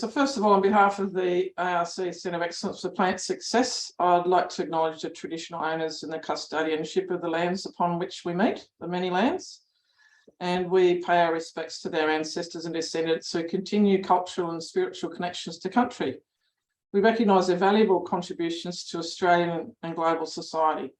So first of all, on behalf of the ARC Centre of Excellence for Plant Success, I'd like to acknowledge the traditional owners and the custodianship of the lands upon which we meet, the many lands, and we pay our respects to their ancestors and descendants who continue cultural and spiritual connections to country. We recognise their valuable contributions to Australian and global society.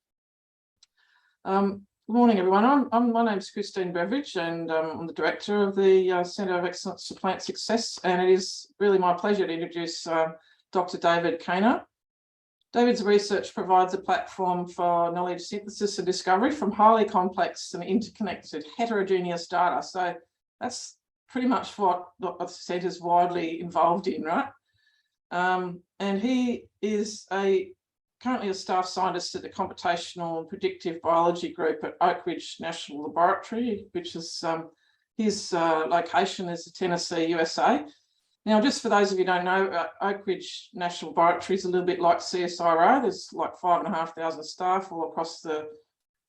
Good morning, everyone. My name is Christine Beveridge, and I'm the Director of the Centre of Excellence for Plant Success, and it is really my pleasure to introduce Dr David Kainer. David's research provides a platform for knowledge synthesis and discovery from highly complex and interconnected heterogeneous data. So that's pretty much what the Centre is widely involved in, right? And he is currently a staff scientist at the Computational and Predictive Biology Group at Oak Ridge National Laboratory, which is his location is Tennessee, USA. Now, just for those of you who don't know, Oak Ridge National Laboratory is a little bit like CSIRO. There's like 5,500 staff all across the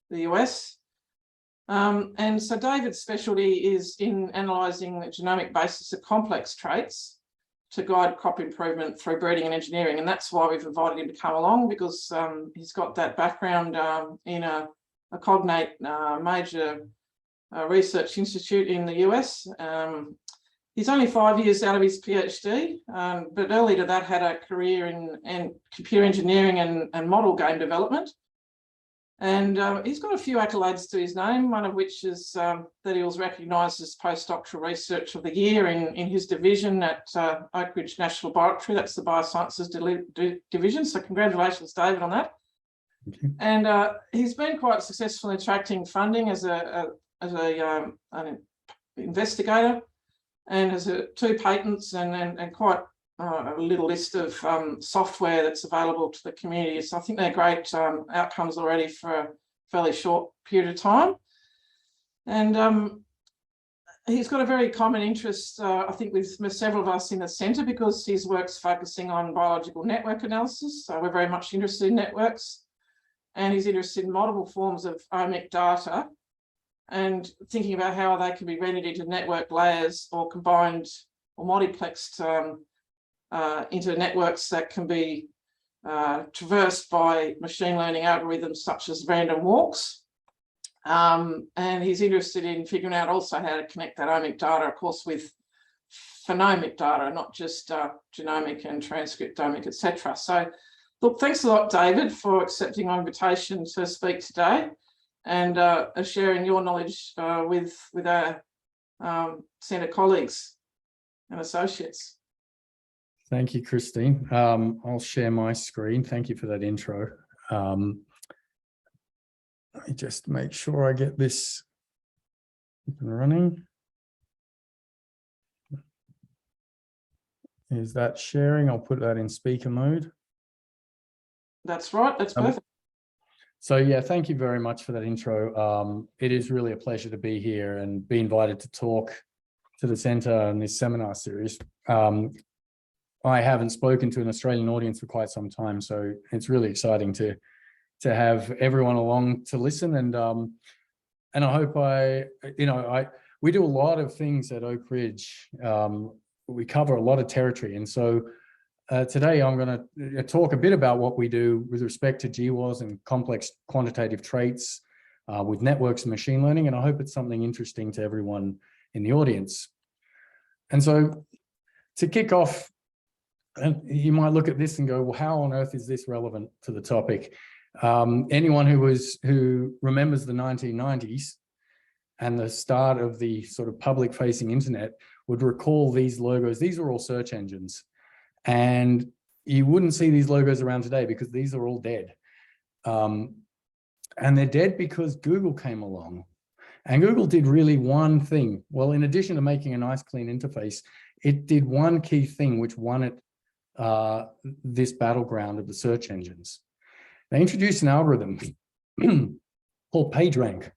US. And so David's specialty is in analysing the genomic basis of complex traits to guide crop improvement through breeding and engineering. And that's why we've invited him to come along, because he's got that background in a cognate major research institute in the US. He's only 5 years out of his PhD, but early to that had a career in computer engineering and model game development. And he's got a few accolades to his name, one of which is that he was recognised as Postdoctoral Research of the Year in his division at Oak Ridge National Laboratory. That's the Biosciences division. So congratulations, David, on that. And he's been quite successful in attracting funding as an investigator, and has 2 patents and quite a little list of software that's available to the community. So I think they're great outcomes already for a fairly short period of time. And he's got a very common interest, I think, with several of us in the centre, because his work's focusing on biological network analysis. So we're very much interested in networks, and he's interested in multiple forms of omic data and thinking about how they can be rendered into network layers or combined or multiplexed into networks that can be traversed by machine learning algorithms such as random walks. And he's interested in figuring out also how to connect that omic data, of course, with phenomic data, not just genomic and transcriptomic, etc. So, look, thanks a lot, David, for accepting my invitation to speak today and sharing your knowledge with our Centre colleagues and associates. Thank you, Christine. I'll share my screen. Thank you for that intro. Let me just make sure I get this up and running. Is that sharing? I'll put that in speaker mode. That's right. That's perfect. So yeah, thank you very much for that intro. It is really a pleasure to be here and be invited to talk to the Centre in this seminar series. I haven't spoken to an Australian audience for quite some time, so it's really exciting to have everyone along to listen. And I hope we do a lot of things at Oak Ridge. We cover a lot of territory, and so today I'm going to talk a bit about what we do with respect to GWAS and complex quantitative traits with networks and machine learning, and I hope it's something interesting to everyone in the audience. And so to kick off, and you might look at this and go, well, how on earth is this relevant to the topic? Anyone who remembers the 1990s and the start of the sort of public-facing internet would recall these logos. These are all search engines, and you wouldn't see these logos around today because these are all dead. And they're dead because Google came along, and Google did really one thing. Well, in addition to making a nice, clean interface, it did one key thing which won it this battleground of the search engines. They introduced an algorithm called PageRank,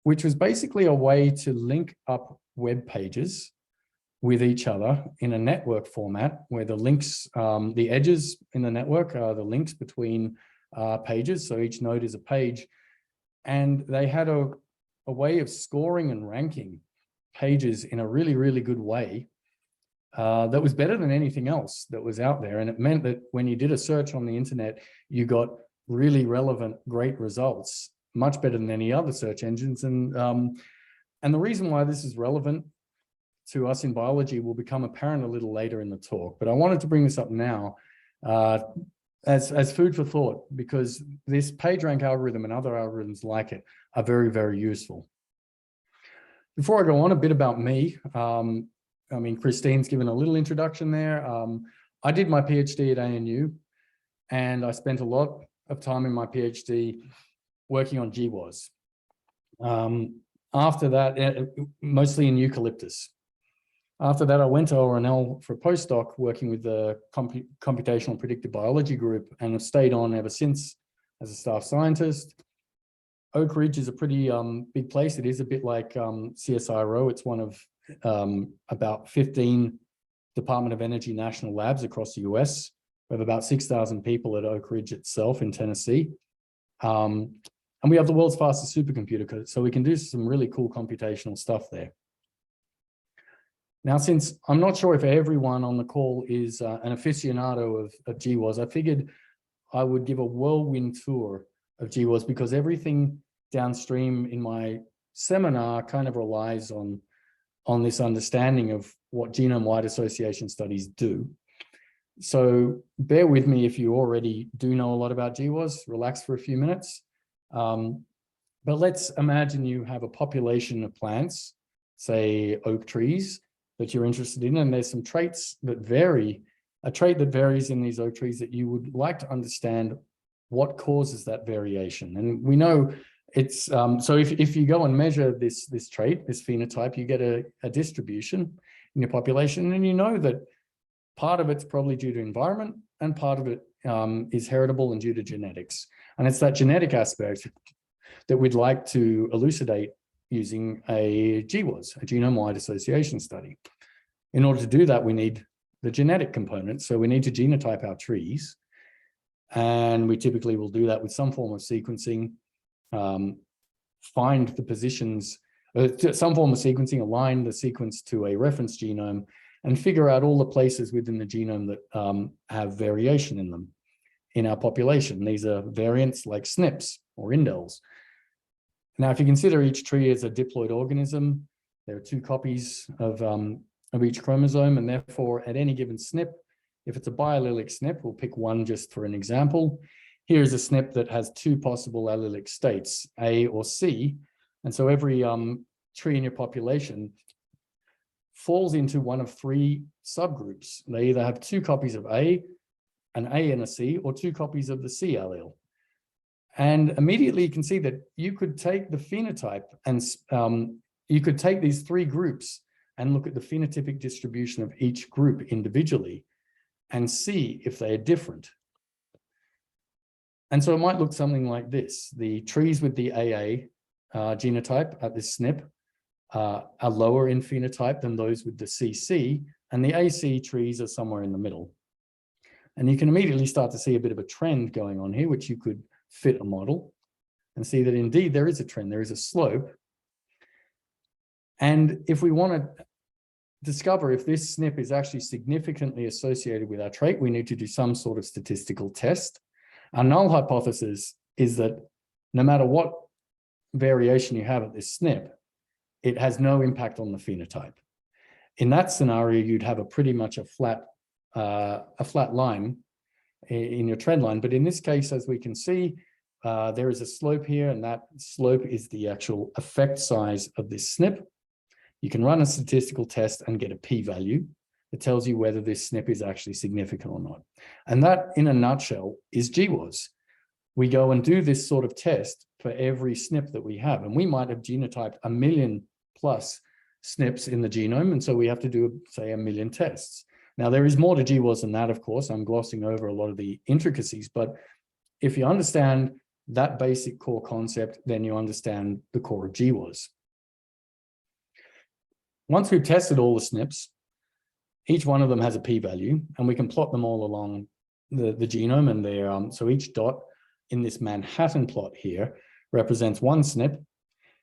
which was basically a way to link up web pages with each other in a network format where the links, the edges in the network are the links between pages. So each node is a page, and they had a way of scoring and ranking pages in a really, really good way that was better than anything else that was out there. And it meant that when you did a search on the internet, you got really relevant, great results, much better than any other search engines. And the reason why this is relevant to us in biology will become apparent a little later in the talk. But I wanted to bring this up now as food for thought, because this PageRank algorithm and other algorithms like it are very, very useful. Before I go on, a bit about me. I mean, Christine's given a little introduction there. I did my PhD at ANU, and I spent a lot of time in my PhD working on GWAS. After that, mostly in eucalyptus. After that, I went to ORNL for a postdoc working with the computational predictive biology group, and have stayed on ever since as a staff scientist. Oak Ridge is a pretty big place. It is a bit like CSIRO. It's one of about 15 Department of Energy national labs across the US. We have about 6,000 people at Oak Ridge itself in Tennessee. And we have the world's fastest supercomputer, so we can do some really cool computational stuff there. Now, since I'm not sure if everyone on the call is an aficionado of GWAS, I figured I would give a whirlwind tour of GWAS, because everything downstream in my seminar kind of relies on this understanding of what Genome Wide Association Studies do. So bear with me if you already do know a lot about GWAS, relax for a few minutes. But let's imagine you have a population of plants, say oak trees, that you're interested in, and there's some traits that vary, a trait that varies in these oak trees that you would like to understand what causes that variation. And we know it's, so if you go and measure this trait, this phenotype, you get a distribution in your population, and you know that part of it's probably due to environment, and part of it is heritable and due to genetics. And it's that genetic aspect that we'd like to elucidate using a GWAS, a Genome Wide Association study. In order to do that, we need the genetic component. So we need to genotype our trees. And we typically will do that with some form of sequencing, find the positions, some form of sequencing, align the sequence to a reference genome, and figure out all the places within the genome that have variation in them in our population. These are variants like SNPs or indels. Now, if you consider each tree as a diploid organism, there are 2 copies of each chromosome, and therefore at any given SNP, if it's a biallelic SNP, we'll pick one just for an example. Here's a SNP that has 2 possible allelic states, A or C. And so every tree in your population falls into one of 3 subgroups. They either have 2 copies of A, an A and a C, or 2 copies of the C allele. And immediately you can see that you could take the phenotype and you could take these 3 groups and look at the phenotypic distribution of each group individually and see if they are different. And so it might look something like this. The trees with the AA genotype at this SNP are lower in phenotype than those with the CC, and the AC trees are somewhere in the middle. And you can immediately start to see a bit of a trend going on here, which you could fit a model and see that indeed there is a trend, there is a slope. And if we want to discover if this SNP is actually significantly associated with our trait, we need to do some sort of statistical test. Our null hypothesis is that no matter what variation you have at this SNP, it has no impact on the phenotype. In that scenario, you'd have a pretty much a flat line in your trend line. But in this case, as we can see, there is a slope here, and that slope is the actual effect size of this SNP. You can run a statistical test and get a p-value that tells you whether this SNP is actually significant or not. And that, in a nutshell, is GWAS. We go and do this sort of test for every SNP that we have, and we might have genotyped 1 million+ SNPs in the genome, and so we have to do, say, 1 million tests. Now, there is more to GWAS than that, of course. I'm glossing over a lot of the intricacies, but if you understand that basic core concept, then you understand the core of GWAS. Once we've tested all the SNPs, each one of them has a p-value, and we can plot them all along the genome, and they're, so each dot in this Manhattan plot here represents one SNP.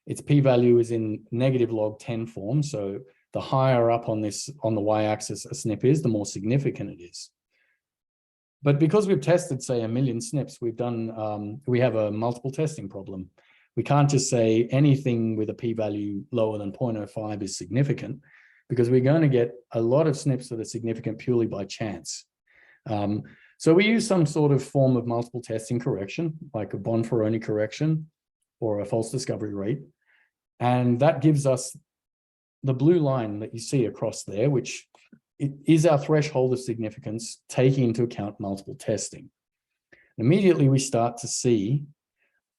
Its p-value is in -log 10 form, so the higher up on the y-axis a SNP is, the more significant it is. But because we've tested, say, 1 million SNPs, we have a multiple testing problem. We can't just say anything with a p-value lower than 0.05 is significant, because we're going to get a lot of SNPs that are significant purely by chance. So we use some sort of form of multiple testing correction, like a Bonferroni correction or a false discovery rate. And that gives us the blue line that you see across there, which is our threshold of significance, taking into account multiple testing. Immediately, we start to see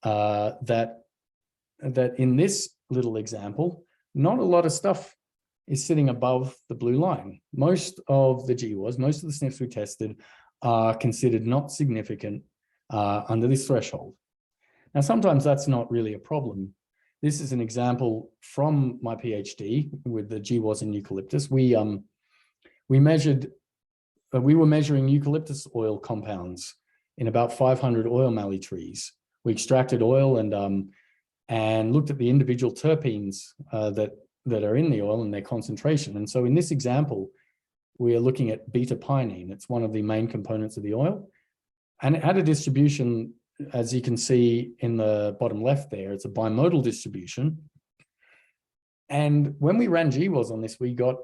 that in this little example, not a lot of stuff is sitting above the blue line. Most of the GWAS, most of the SNPs we tested are considered not significant under this threshold. Now, sometimes that's not really a problem. This is an example from my PhD with the GWAS in eucalyptus. We were measuring eucalyptus oil compounds in about 500 oil mallee trees. We extracted oil and looked at the individual terpenes that are in the oil and their concentration. And so in this example, we are looking at beta-pinene. It's one of the main components of the oil. And it had a distribution, as you can see in the bottom left there, it's a bimodal distribution. And when we ran GWAS on this, we got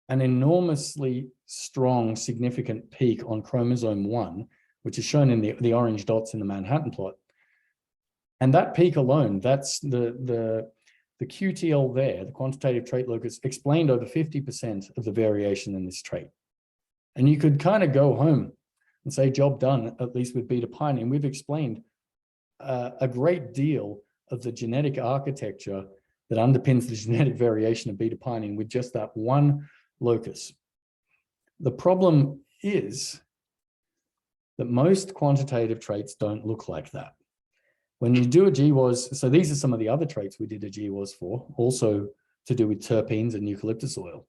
an enormously strong, significant peak on chromosome 1, which is shown in the orange dots in the Manhattan plot. And that peak alone, that's the QTL there, the quantitative trait locus, explained over 50% of the variation in this trait. And you could kind of go home and say, job done, at least with beta-pinene. We've explained a great deal of the genetic architecture that underpins the genetic variation of beta-pinene with just that one locus. The problem is that most quantitative traits don't look like that. When you do a GWAS, so these are some of the other traits we did a GWAS for, also to do with terpenes and eucalyptus oil.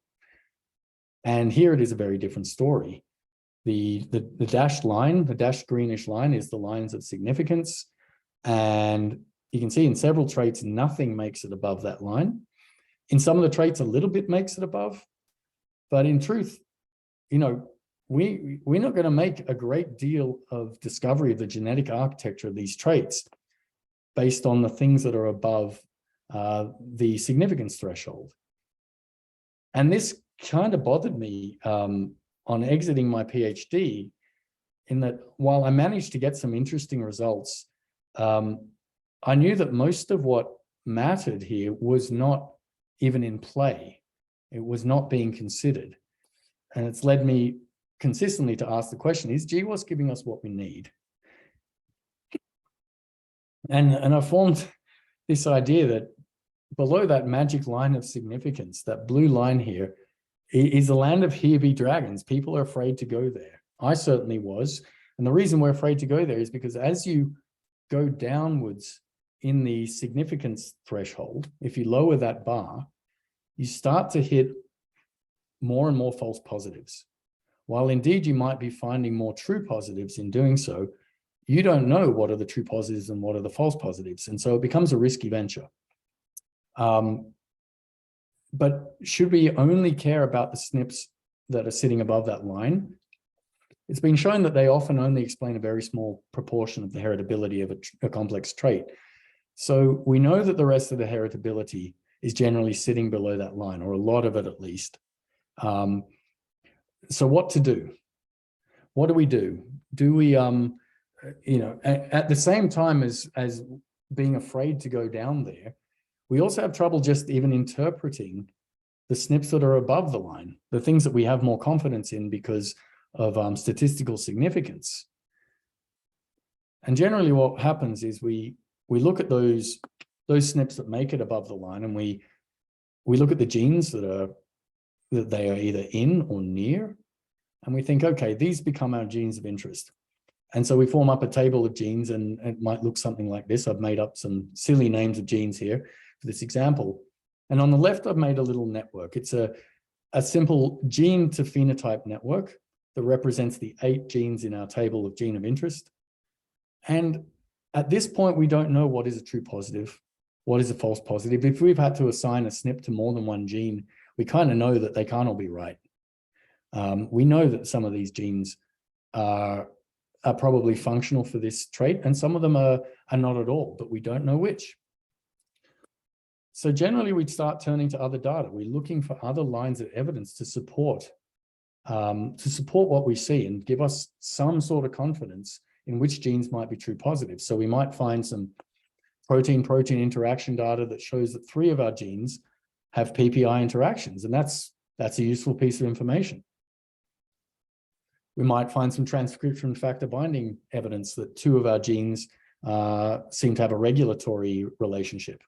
And here it is a very different story. The dashed line, the dashed greenish line, is the lines of significance. And you can see in several traits, nothing makes it above that line. In some of the traits, a little bit makes it above. But in truth, you know, we're not going to make a great deal of discovery of the genetic architecture of these traits based on the things that are above the significance threshold. And this kind of bothered me on exiting my PhD, in that while I managed to get some interesting results, I knew that most of what mattered here was not even in play. It was not being considered. And it's led me consistently to ask the question, is GWAS giving us what we need? And I formed this idea that below that magic line of significance, that blue line here, is the land of here be dragons. People are afraid to go there. I certainly was. And the reason we're afraid to go there is because as you go downwards in the significance threshold, if you lower that bar, you start to hit more and more false positives. While indeed you might be finding more true positives in doing so, you don't know what are the true positives and what are the false positives. And so it becomes a risky venture. But should we only care about the SNPs that are sitting above that line? It's been shown that they often only explain a very small proportion of the heritability of a complex trait. So we know that the rest of the heritability is generally sitting below that line, or a lot of it at least. So what to do? What do we do? Do we, you know, at the same time as being afraid to go down there, we also have trouble just even interpreting the SNPs that are above the line, the things that we have more confidence in because of statistical significance. And generally what happens is we look at those SNPs that make it above the line, and we look at the genes that they are either in or near, and we think, okay, these become our genes of interest. And so we form up a table of genes, and it might look something like this. I've made up some silly names of genes here for this example. And on the left, I've made a little network. It's a simple gene to phenotype network that represents the 8 genes in our table of gene of interest. And at this point, we don't know what is a true positive, what is a false positive. If we've had to assign a SNP to more than one gene, we kind of know that they can't all be right. We know that some of these genes are probably functional for this trait, and some of them are not at all, but we don't know which. So generally, we'd start turning to other data. We're looking for other lines of evidence to support what we see and give us some sort of confidence in which genes might be true positives. So we might find some protein-protein interaction data that shows that 3 of our genes have PPI interactions, and that's a useful piece of information. We might find some transcription factor binding evidence that 2 of our genes seem to have a regulatory relationship.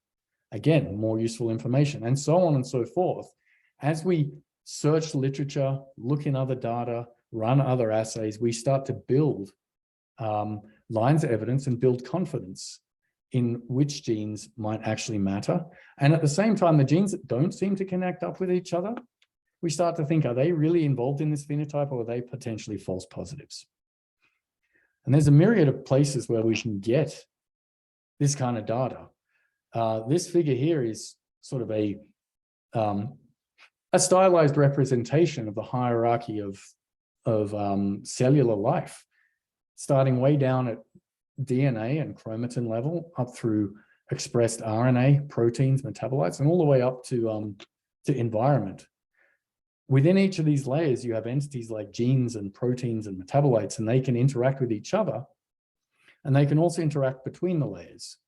Again, more useful information, and so on and so forth. As we search literature, look in other data, run other assays, we start to build lines of evidence and build confidence in which genes might actually matter. And at the same time, the genes that don't seem to connect up with each other, we start to think, are they really involved in this phenotype, or are they potentially false positives? And there's a myriad of places where we can get this kind of data. This figure here is sort of a stylized representation of the hierarchy of cellular life, starting way down at DNA and chromatin level, up through expressed RNA, proteins, metabolites, and all the way up to environment. Within each of these layers, you have entities like genes and proteins and metabolites, and they can interact with each other, and they can also interact between the layers.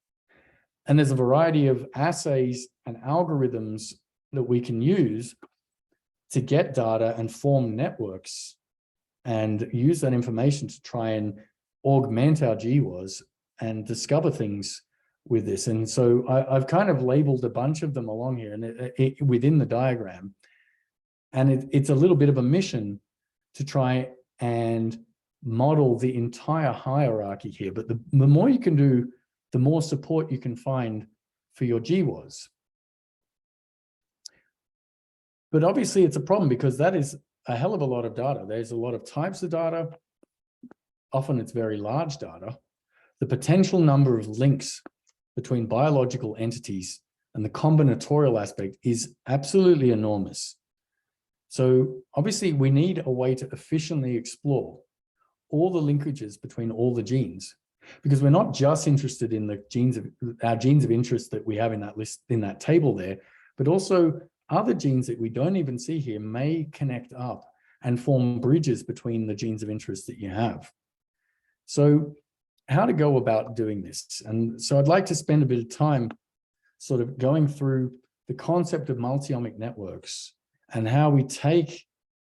And there's a variety of assays and algorithms that we can use to get data and form networks and use that information to try and augment our GWAS and discover things with this. And so I've kind of labeled a bunch of them along here and within the diagram. And it's a little bit of a mission to try and model the entire hierarchy here. But the more you can do, the more support you can find for your GWAS. But obviously it's a problem because that is a hell of a lot of data. There's a lot of types of data. Often it's very large data. The potential number of links between biological entities and the combinatorial aspect is absolutely enormous. So obviously we need a way to efficiently explore all the linkages between all the genes, because we're not just interested in the genes of our genes of interest that we have in that list, in that table there, but also other genes that we don't even see here may connect up and form bridges between the genes of interest that you have. So how to go about doing this? And so I'd like to spend a bit of time sort of going through the concept of multi-omic networks and how we take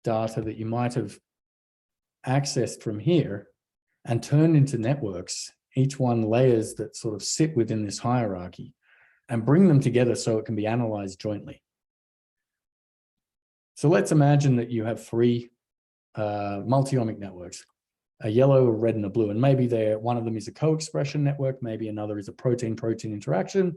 data that you might have accessed from here and turn into networks, each one layers that sort of sit within this hierarchy, and bring them together so it can be analyzed jointly. So let's imagine that you have 3 multi-omic networks, a yellow, a red, and a blue, and maybe one of them is a co-expression network, maybe another is a protein-protein interaction,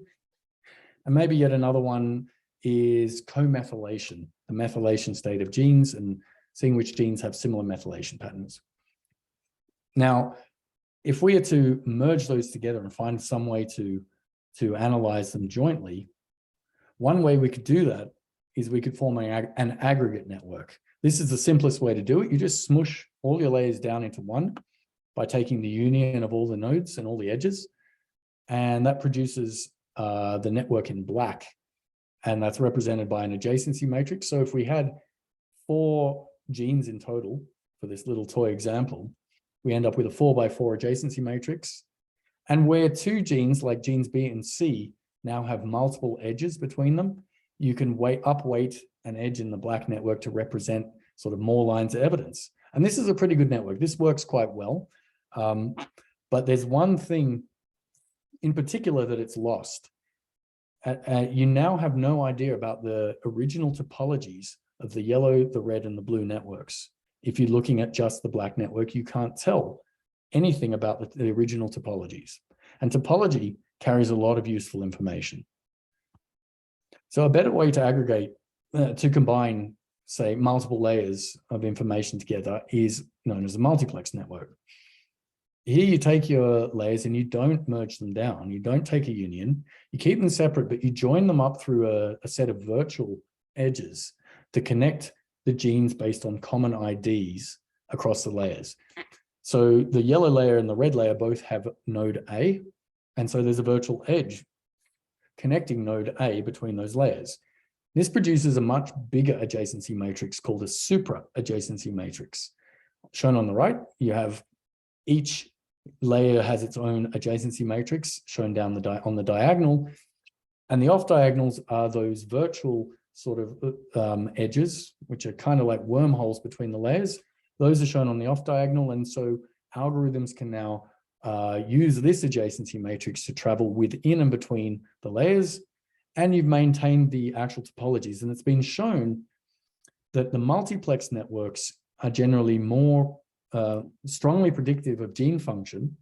and maybe yet another one is co-methylation, the methylation state of genes, and seeing which genes have similar methylation patterns. Now, if we are to merge those together and find some way to analyze them jointly, one way we could do that is we could form an aggregate network. This is the simplest way to do it. You just smush all your layers down into one by taking the union of all the nodes and all the edges, and that produces the network in black, and that's represented by an adjacency matrix. So if we had 4 genes in total for this little toy example, we end up with a 4x4 adjacency matrix. And where 2 genes, like genes B and C, now have multiple edges between them, you can upweight an edge in the black network to represent sort of more lines of evidence. And this is a pretty good network. This works quite well. But there's one thing in particular that it's lost. You now have no idea about the original topologies of the yellow, the red, and the blue networks. If you're looking at just the black network, you can't tell anything about the original topologies. And topology carries a lot of useful information. So a better way to aggregate, to combine, say, multiple layers of information together is known as a multiplex network. Here you take your layers and you don't merge them down. You don't take a union. You keep them separate, but you join them up through a set of virtual edges. to connect the genes based on common IDs across the layers. So the yellow layer and the red layer both have node A, and so there's a virtual edge connecting node A between those layers. This produces a much bigger adjacency matrix called a supra-adjacency matrix. Shown on the right, you have each layer has its own adjacency matrix shown down on the diagonal, and the off diagonals are those virtual sort of edges, which are kind of like wormholes between the layers. Those are shown on the off diagonal, and so algorithms can now use this adjacency matrix to travel within and between the layers, and you've maintained the actual topologies. And it's been shown that the multiplex networks are generally more strongly predictive of gene function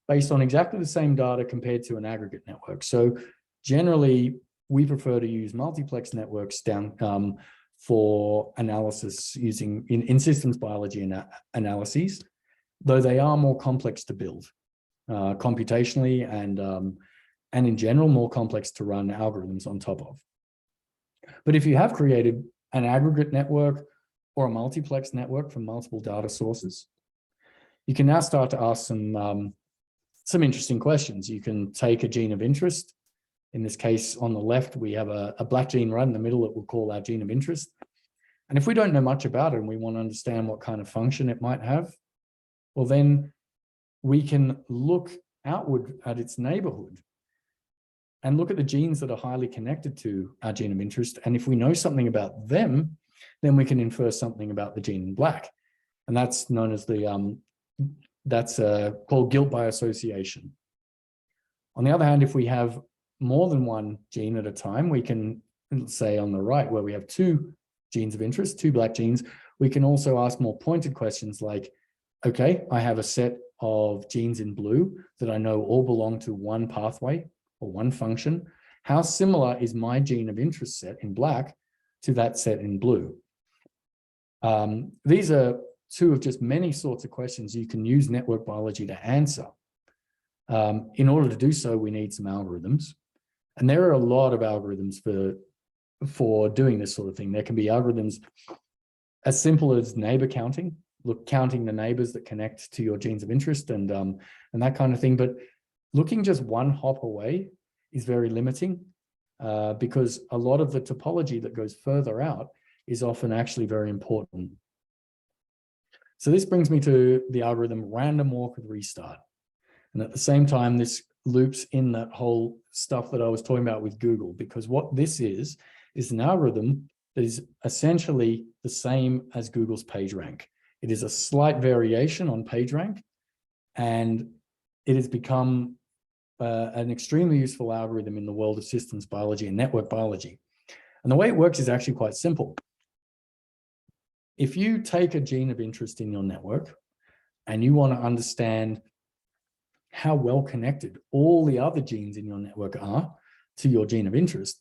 based on exactly the same data compared to an aggregate network. So generally, we prefer to use multiplex networks down for analysis using in systems biology analyses, though they are more complex to build computationally and in general more complex to run algorithms on top of. But if you have created an aggregate network or a multiplex network from multiple data sources, you can now start to ask some interesting questions. You can take a gene of interest. In this case, on the left, we have a black gene right in the middle that we'll call our gene of interest. And if we don't know much about it and we want to understand what kind of function it might have, well, then we can look outward at its neighborhood and look at the genes that are highly connected to our gene of interest. And if we know something about them, then we can infer something about the gene in black. And that's known as called guilt by association. On the other hand, if we have more than one gene at a time, we can say on the right where we have two genes of interest, two black genes, we can also ask more pointed questions like, okay, I have a set of genes in blue that I know all belong to one pathway or one function. How similar is my gene of interest set in black to that set in blue? These are two of just many sorts of questions you can use network biology to answer. In order to do so, we need some algorithms. And there are a lot of algorithms for doing this sort of thing. There can be algorithms as simple as neighbor counting, counting the neighbors that connect to your genes of interest and that kind of thing. But looking just one hop away is very limiting because a lot of the topology that goes further out is often actually very important. So this brings me to the algorithm random walk with restart. And at the same time, this loops in that whole stuff that I was talking about with Google, because what this is an algorithm that is essentially the same as Google's PageRank. It is a slight variation on PageRank, and it has become an extremely useful algorithm in the world of systems biology and network biology. And the way it works is actually quite simple. If you take a gene of interest in your network and you want to understand how well connected all the other genes in your network are to your gene of interest,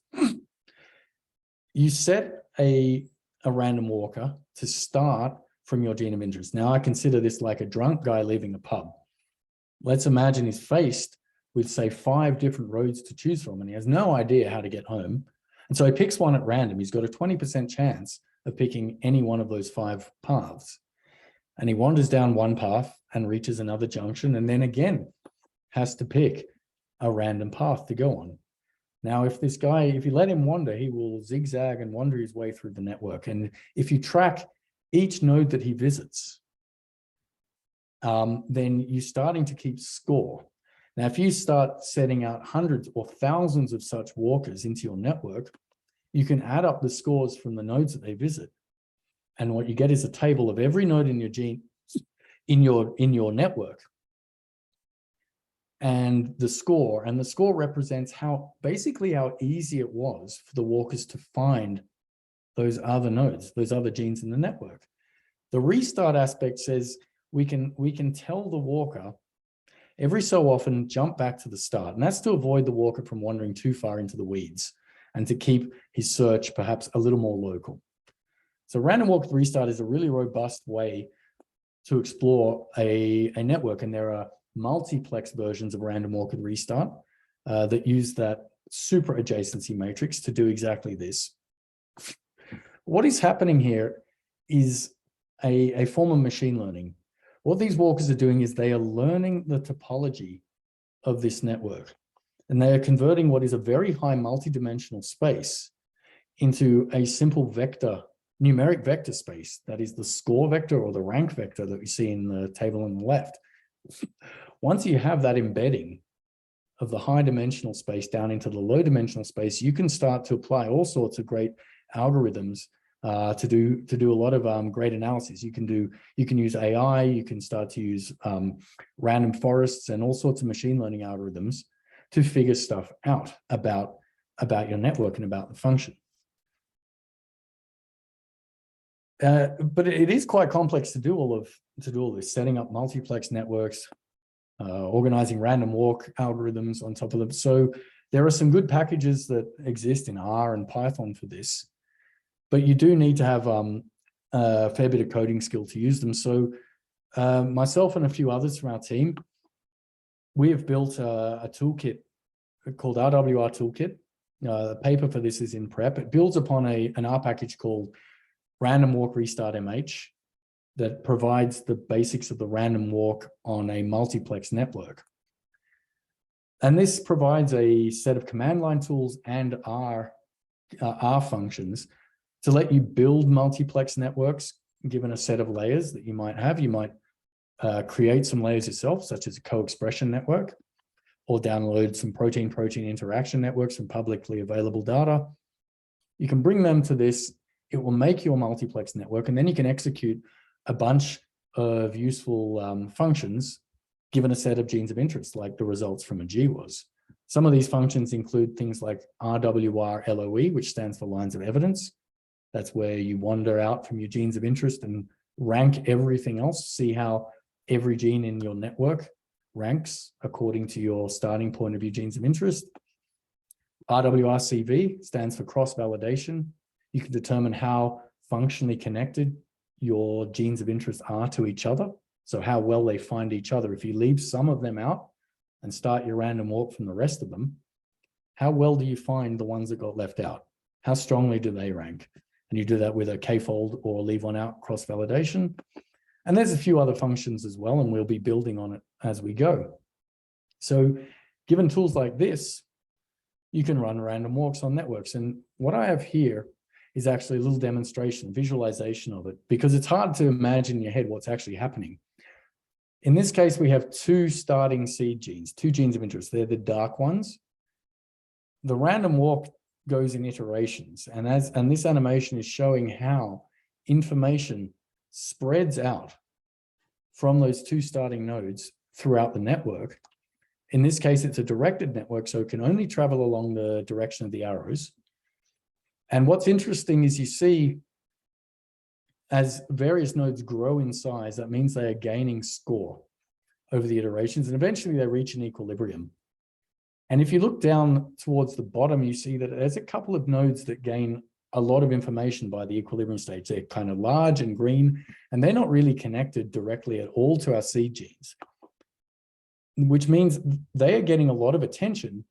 you set a random walker to start from your gene of interest. Now, I consider this like a drunk guy leaving a pub. Let's imagine he's faced with, say, 5 different roads to choose from, and he has no idea how to get home. And so he picks one at random. He's got a 20% chance of picking any one of those 5 paths. And he wanders down one path and reaches another junction, and then again has to pick a random path to go on. Now, if this guy, if you let him wander, he will zigzag and wander his way through the network. And if you track each node that he visits, then you're starting to keep score. Now, if you start setting out hundreds or thousands of such walkers into your network, you can add up the scores from the nodes that they visit. And what you get is a table of every node in your gene, in your network, and the score. And the score represents basically how easy it was for the walkers to find those other nodes, those other genes in the network. The restart aspect says we can tell the walker every so often jump back to the start. And that's to avoid the walker from wandering too far into the weeds and to keep his search perhaps a little more local. So random walk with restart is a really robust way to explore a network. And there are multiplex versions of random walk with restart that use that super adjacency matrix to do exactly this. what is happening here is a form of machine learning. What these walkers are doing is they are learning the topology of this network, and they are converting what is a very high multidimensional space into a simple vector, numeric vector space. That is the score vector or the rank vector that we see in the table on the left. Once you have that embedding of the high dimensional space down into the low dimensional space, you can start to apply all sorts of great algorithms to do a lot of great analysis. You can use AI, you can start to use random forests and all sorts of machine learning algorithms to figure stuff out about your network and about the function. But it is quite complex to do all this, setting up multiplex networks, organizing random walk algorithms on top of them. So there are some good packages that exist in R and Python for this, but you do need to have a fair bit of coding skill to use them. So myself and a few others from our team, we have built a toolkit called RWR Toolkit. The paper for this is in prep. It builds upon an R package called Random Walk Restart MH that provides the basics of the random walk on a multiplex network. And this provides a set of command line tools and R functions to let you build multiplex networks given a set of layers that you might have. You might create some layers yourself, such as a co-expression network, or download some protein-protein interaction networks from publicly available data. You can bring them to this. It will make your multiplex network, and then you can execute a bunch of useful functions given a set of genes of interest, like the results from a GWAS. Some of these functions include things like RWR LOE, which stands for lines of evidence. That's where you wander out from your genes of interest and rank everything else, see how every gene in your network ranks according to your starting point of your genes of interest. RWRCV stands for cross-validation. You can determine how functionally connected your genes of interest are to each other. So how well they find each other. If you leave some of them out and start your random walk from the rest of them, how well do you find the ones that got left out? How strongly do they rank? And you do that with a k-fold or leave one out cross-validation. And there's a few other functions as well, and we'll be building on it as we go. So given tools like this, you can run random walks on networks. And what I have here is actually a little demonstration, visualization of it, because it's hard to imagine in your head what's actually happening. In this case, we have two starting seed genes, two genes of interest. They're the dark ones. The random walk goes in iterations, and this animation is showing how information spreads out from those two starting nodes throughout the network. In this case, it's a directed network, so it can only travel along the direction of the arrows. And what's interesting is you see as various nodes grow in size, that means they are gaining score over the iterations, and eventually they reach an equilibrium. And if you look down towards the bottom, you see that there's a couple of nodes that gain a lot of information by the equilibrium stage. They're kind of large and green, and they're not really connected directly at all to our seed genes, which means they are getting a lot of attention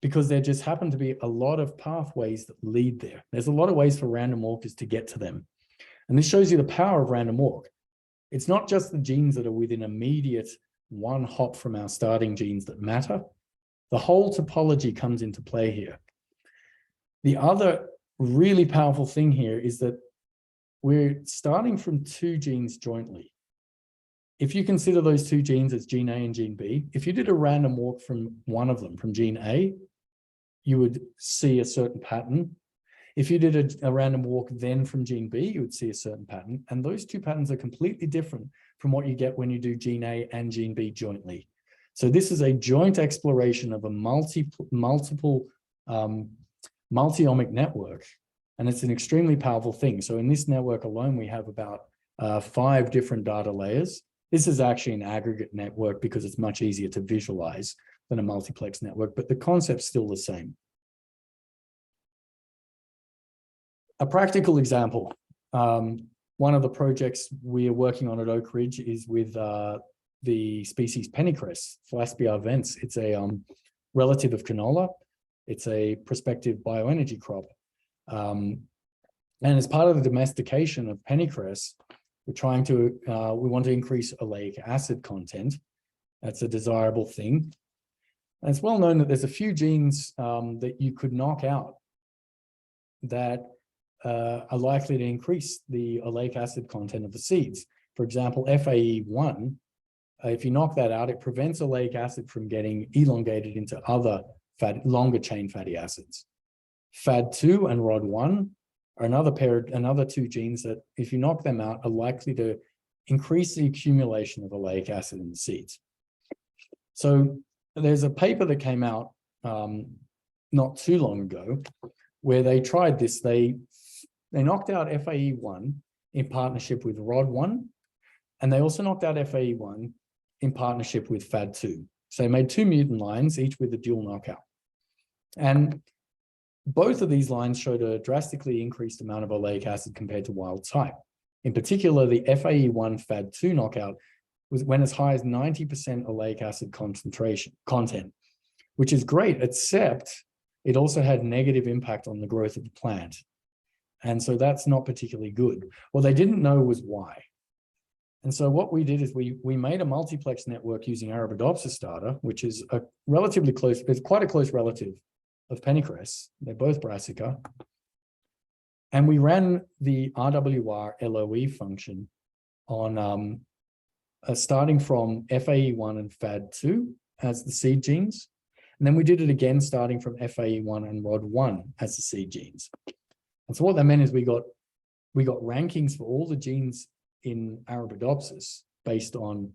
because there just happen to be a lot of pathways that lead there. There's a lot of ways for random walkers to get to them. And this shows you the power of random walk. It's not just the genes that are within immediate one hop from our starting genes that matter. The whole topology comes into play here. The other really powerful thing here is that we're starting from two genes jointly. If you consider those two genes as gene A and gene B, if you did a random walk from one of them, from gene A, you would see a certain pattern. If you did a random walk then from gene B, you would see a certain pattern. And those two patterns are completely different from what you get when you do gene A and gene B jointly. So this is a joint exploration of a multi-omic network, and it's an extremely powerful thing. So in this network alone, we have about 5 different data layers. This is actually an aggregate network because it's much easier to visualize than a multiplex network, but the concept's still the same. A practical example, one of the projects we are working on at Oak Ridge is with the species pennycress, Phalaspia vents. It's a relative of canola. It's a prospective bioenergy crop. And as part of the domestication of pennycress, we want to increase oleic acid content. That's a desirable thing. And it's well known that there's a few genes that you could knock out that are likely to increase the oleic acid content of the seeds. For example, FAE1, if you knock that out, it prevents oleic acid from getting elongated into other longer chain fatty acids. FAD2 and ROD1 are another two genes that, if you knock them out, are likely to increase the accumulation of oleic acid in the seeds. So there's a paper that came out not too long ago where they tried this. They knocked out FAE1 in partnership with ROD1, and they also knocked out FAE1 in partnership with FAD2. So they made two mutant lines, each with a dual knockout. And both of these lines showed a drastically increased amount of oleic acid compared to wild type. In particular, the FAE1 FAD2 knockout went as high as 90% oleic acid content, which is great, except it also had negative impact on the growth of the plant. And so that's not particularly good. What they didn't know was why. And so what we did is we made a multiplex network using Arabidopsis data, which is a relatively close, it's quite a close relative of pennycress. They're both brassica. And we ran the RWR LOE function on starting from FAE1 and FAD2 as the seed genes. And then we did it again starting from FAE1 and ROD1 as the seed genes. And so what that meant is we got rankings for all the genes in Arabidopsis based on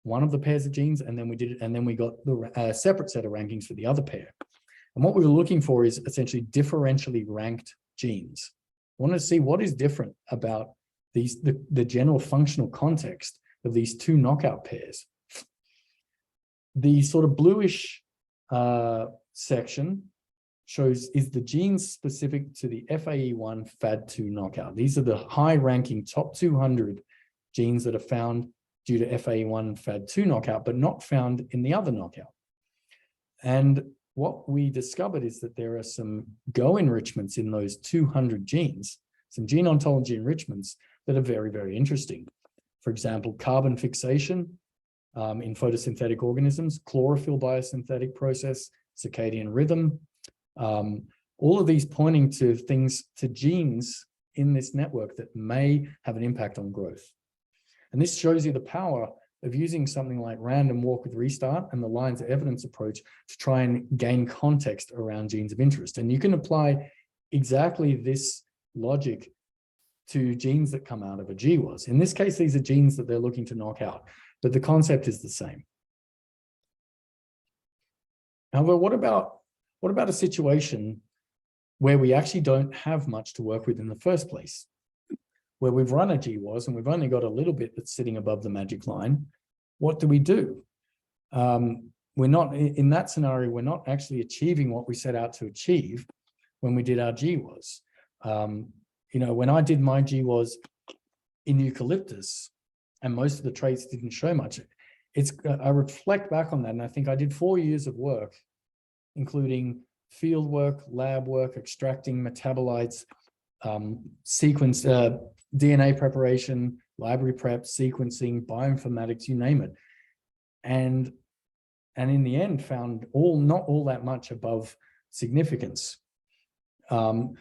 one of the pairs of genes, and then we got the separate set of rankings for the other pair. And what we were looking for is essentially differentially ranked genes. I wanted to see what is different about the general functional context of these two knockout pairs. The sort of bluish section is the genes specific to the FAE1 FAD2 knockout. These are the high-ranking top 200 genes that are found due to FAE1 FAD2 knockout, but not found in the other knockout. And what we discovered is that there are some Go enrichments in those 200 genes, some gene ontology enrichments that are very, very interesting. For example, carbon fixation in photosynthetic organisms, chlorophyll biosynthetic process, circadian rhythm, all of these pointing to genes in this network that may have an impact on growth. And this shows you the power of using something like random walk with restart and the lines of evidence approach to try and gain context around genes of interest. And you can apply exactly this logic to genes that come out of a GWAS. In this case, these are genes that they're looking to knock out, but the concept is the same. However, what about a situation where we actually don't have much to work with in the first place, where we've run a GWAS and we've only got a little bit that's sitting above the magic line? What do? We're not, in that scenario, we're not actually achieving what we set out to achieve when we did our GWAS. When I did my GWAS in eucalyptus and most of the traits didn't show much, I reflect back on that and I think I did 4 years of work, including field work, lab work, extracting metabolites, sequence, DNA preparation, library prep, sequencing, bioinformatics, you name it. And in the end found not all that much above significance. And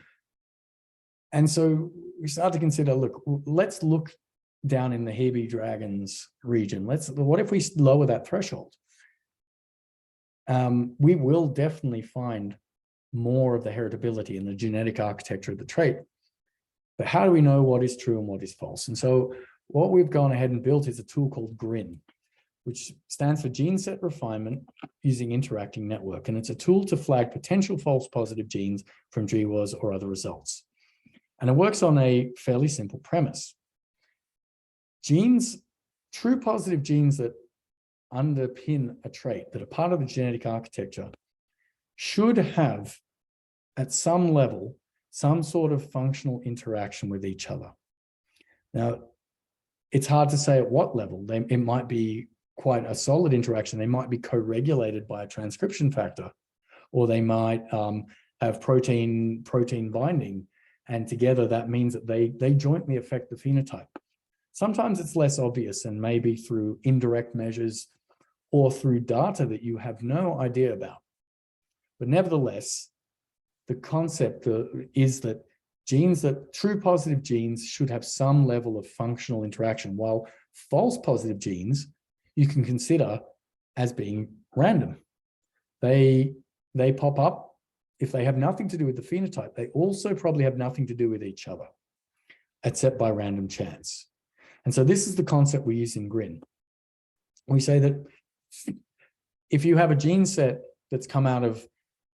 so we start to consider, let's look down in the Hebe dragons region. What if we lower that threshold? We will definitely find more of the heritability and the genetic architecture of the trait. But how do we know what is true and what is false? And so what we've gone ahead and built is a tool called GRIN, which stands for Gene Set Refinement Using Interacting Network. And it's a tool to flag potential false positive genes from GWAS or other results. And it works on a fairly simple premise. True positive genes that underpin a trait, that are part of the genetic architecture, should have, at some level, some sort of functional interaction with each other. Now, it's hard to say at what level. It might be quite a solid interaction. They might be co-regulated by a transcription factor, or they might have protein binding And together, that means that they jointly affect the phenotype. Sometimes it's less obvious, and maybe through indirect measures or through data that you have no idea about. But nevertheless, the concept is that true positive genes should have some level of functional interaction, while false positive genes you can consider as being random. They pop up. If they have nothing to do with the phenotype, they also probably have nothing to do with each other, except by random chance. And so this is the concept we use in GRIN. We say that if you have a gene set that's come out of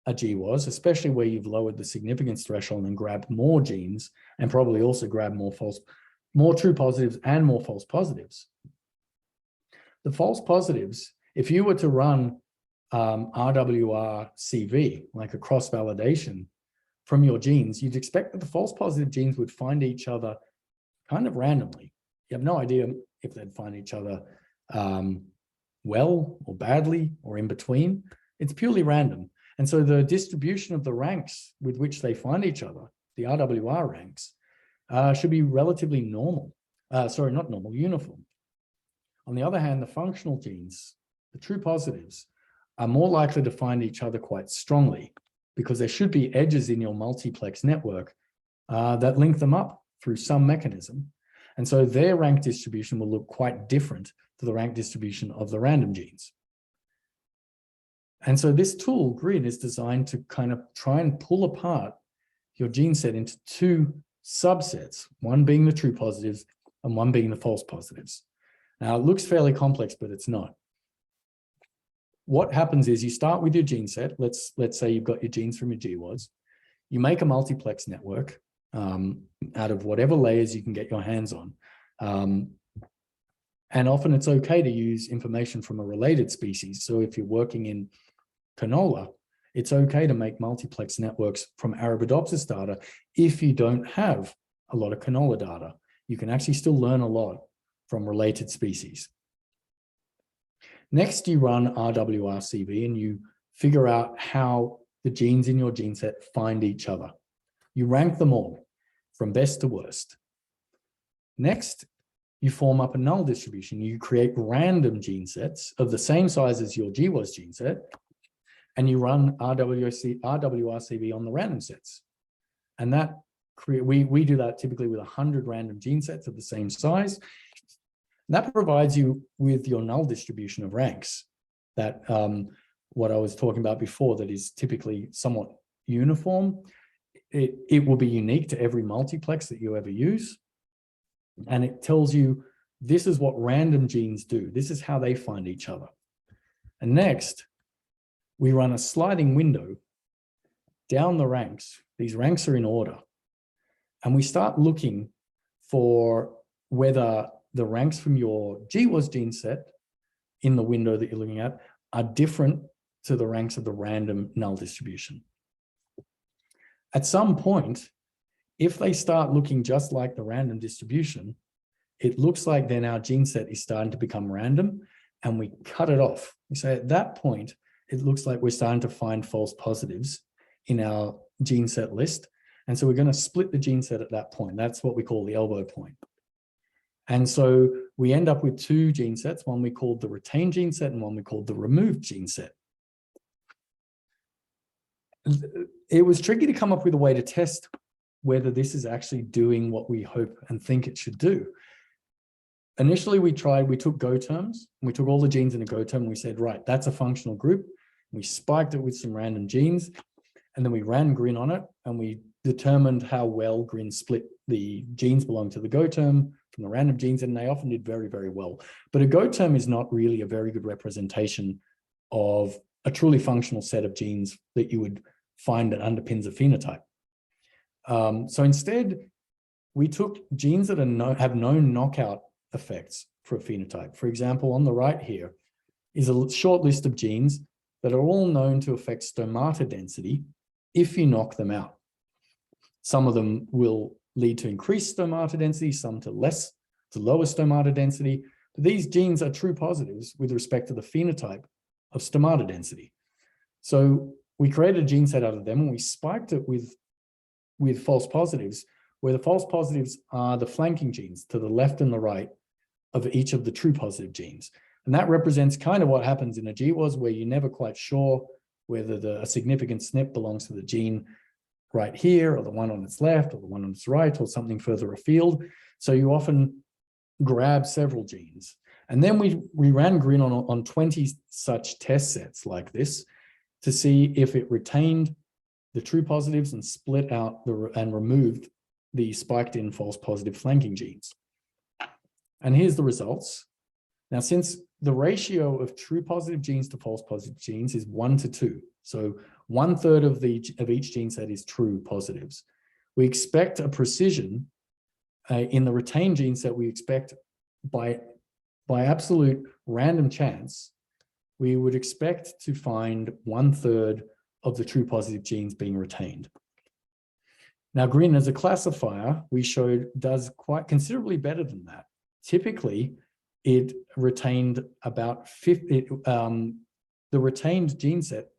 a GWAS, especially where you've lowered the significance threshold and grabbed more genes, and probably also grabbed more true positives and more false positives. The false positives, if you were to run RWR-CV, like a cross-validation from your genes, you'd expect that the false positive genes would find each other kind of randomly. You have no idea if they'd find each other well or badly or in between. It's purely random. And so the distribution of the ranks with which they find each other, the RWR ranks, should be relatively normal. Not normal, uniform. On the other hand, the functional genes, the true positives, are more likely to find each other quite strongly, because there should be edges in your multiplex network that link them up through some mechanism. And so their rank distribution will look quite different to the rank distribution of the random genes. And so this tool, GRIN, is designed to kind of try and pull apart your gene set into two subsets, one being the true positives and one being the false positives. Now, it looks fairly complex, but it's not. What happens is you start with your gene set. Let's say you've got your genes from your GWAS. You make a multiplex network out of whatever layers you can get your hands on. And often it's okay to use information from a related species. So if you're working in canola, it's okay to make multiplex networks from Arabidopsis data if you don't have a lot of canola data. You can actually still learn a lot from related species. Next, you run RWR-CV and you figure out how the genes in your gene set find each other. You rank them all from best to worst. Next, you form up a null distribution. You create random gene sets of the same size as your GWAS gene set, and you run RWR-CV on the random sets. And that we do that typically with 100 random gene sets of the same size. That provides you with your null distribution of ranks, that what I was talking about before, that is typically somewhat uniform. It will be unique to every multiplex that you ever use. And it tells you this is what random genes do. This is how they find each other. And next, we run a sliding window down the ranks. These ranks are in order. And we start looking for whether the ranks from your GWAS gene set in the window that you're looking at are different to the ranks of the random null distribution. At some point, if they start looking just like the random distribution, it looks like then our gene set is starting to become random, and we cut it off. We say at that point, it looks like we're starting to find false positives in our gene set list. And so we're going to split the gene set at that point. That's what we call the elbow point. And so we end up with two gene sets, one we called the retained gene set and one we called the removed gene set. It was tricky to come up with a way to test whether this is actually doing what we hope and think it should do. Initially, we took Go terms, and we took all the genes in a Go term, and we said, right, that's a functional group. We spiked it with some random genes, and then we ran GRIN on it, and we determined how well GRIN split the genes belong to the Go term from the random genes, and they often did very, very well. But a Go term is not really a very good representation of a truly functional set of genes that you would find that underpins a phenotype. So instead, we took genes that have known knockout effects for a phenotype. For example, on the right here is a short list of genes that are all known to affect stomata density if you knock them out. Some of them will lead to increased stomata density, some to lower stomata density. But these genes are true positives with respect to the phenotype of stomata density. So we created a gene set out of them, and we spiked it with with false positives, where the false positives are the flanking genes to the left and the right of each of the true positive genes. And that represents kind of what happens in a GWAS, where you're never quite sure whether a significant SNP belongs to the gene right here, or the one on its left, or the one on its right, or something further afield. So you often grab several genes. And then we ran GRIN on 20 such test sets like this to see if it retained the true positives and split out and removed the spiked in false positive flanking genes. And here's the results. Now, since the ratio of true positive genes to false positive genes is 1 to 2, so 1/3 of each gene set is true positives, we expect a precision in the retained gene set. We expect by absolute random chance, we would expect to find 1/3 of the true positive genes being retained. Now, GRIN as a classifier, we showed does quite considerably better than that. Typically, it retained about 50, the retained gene set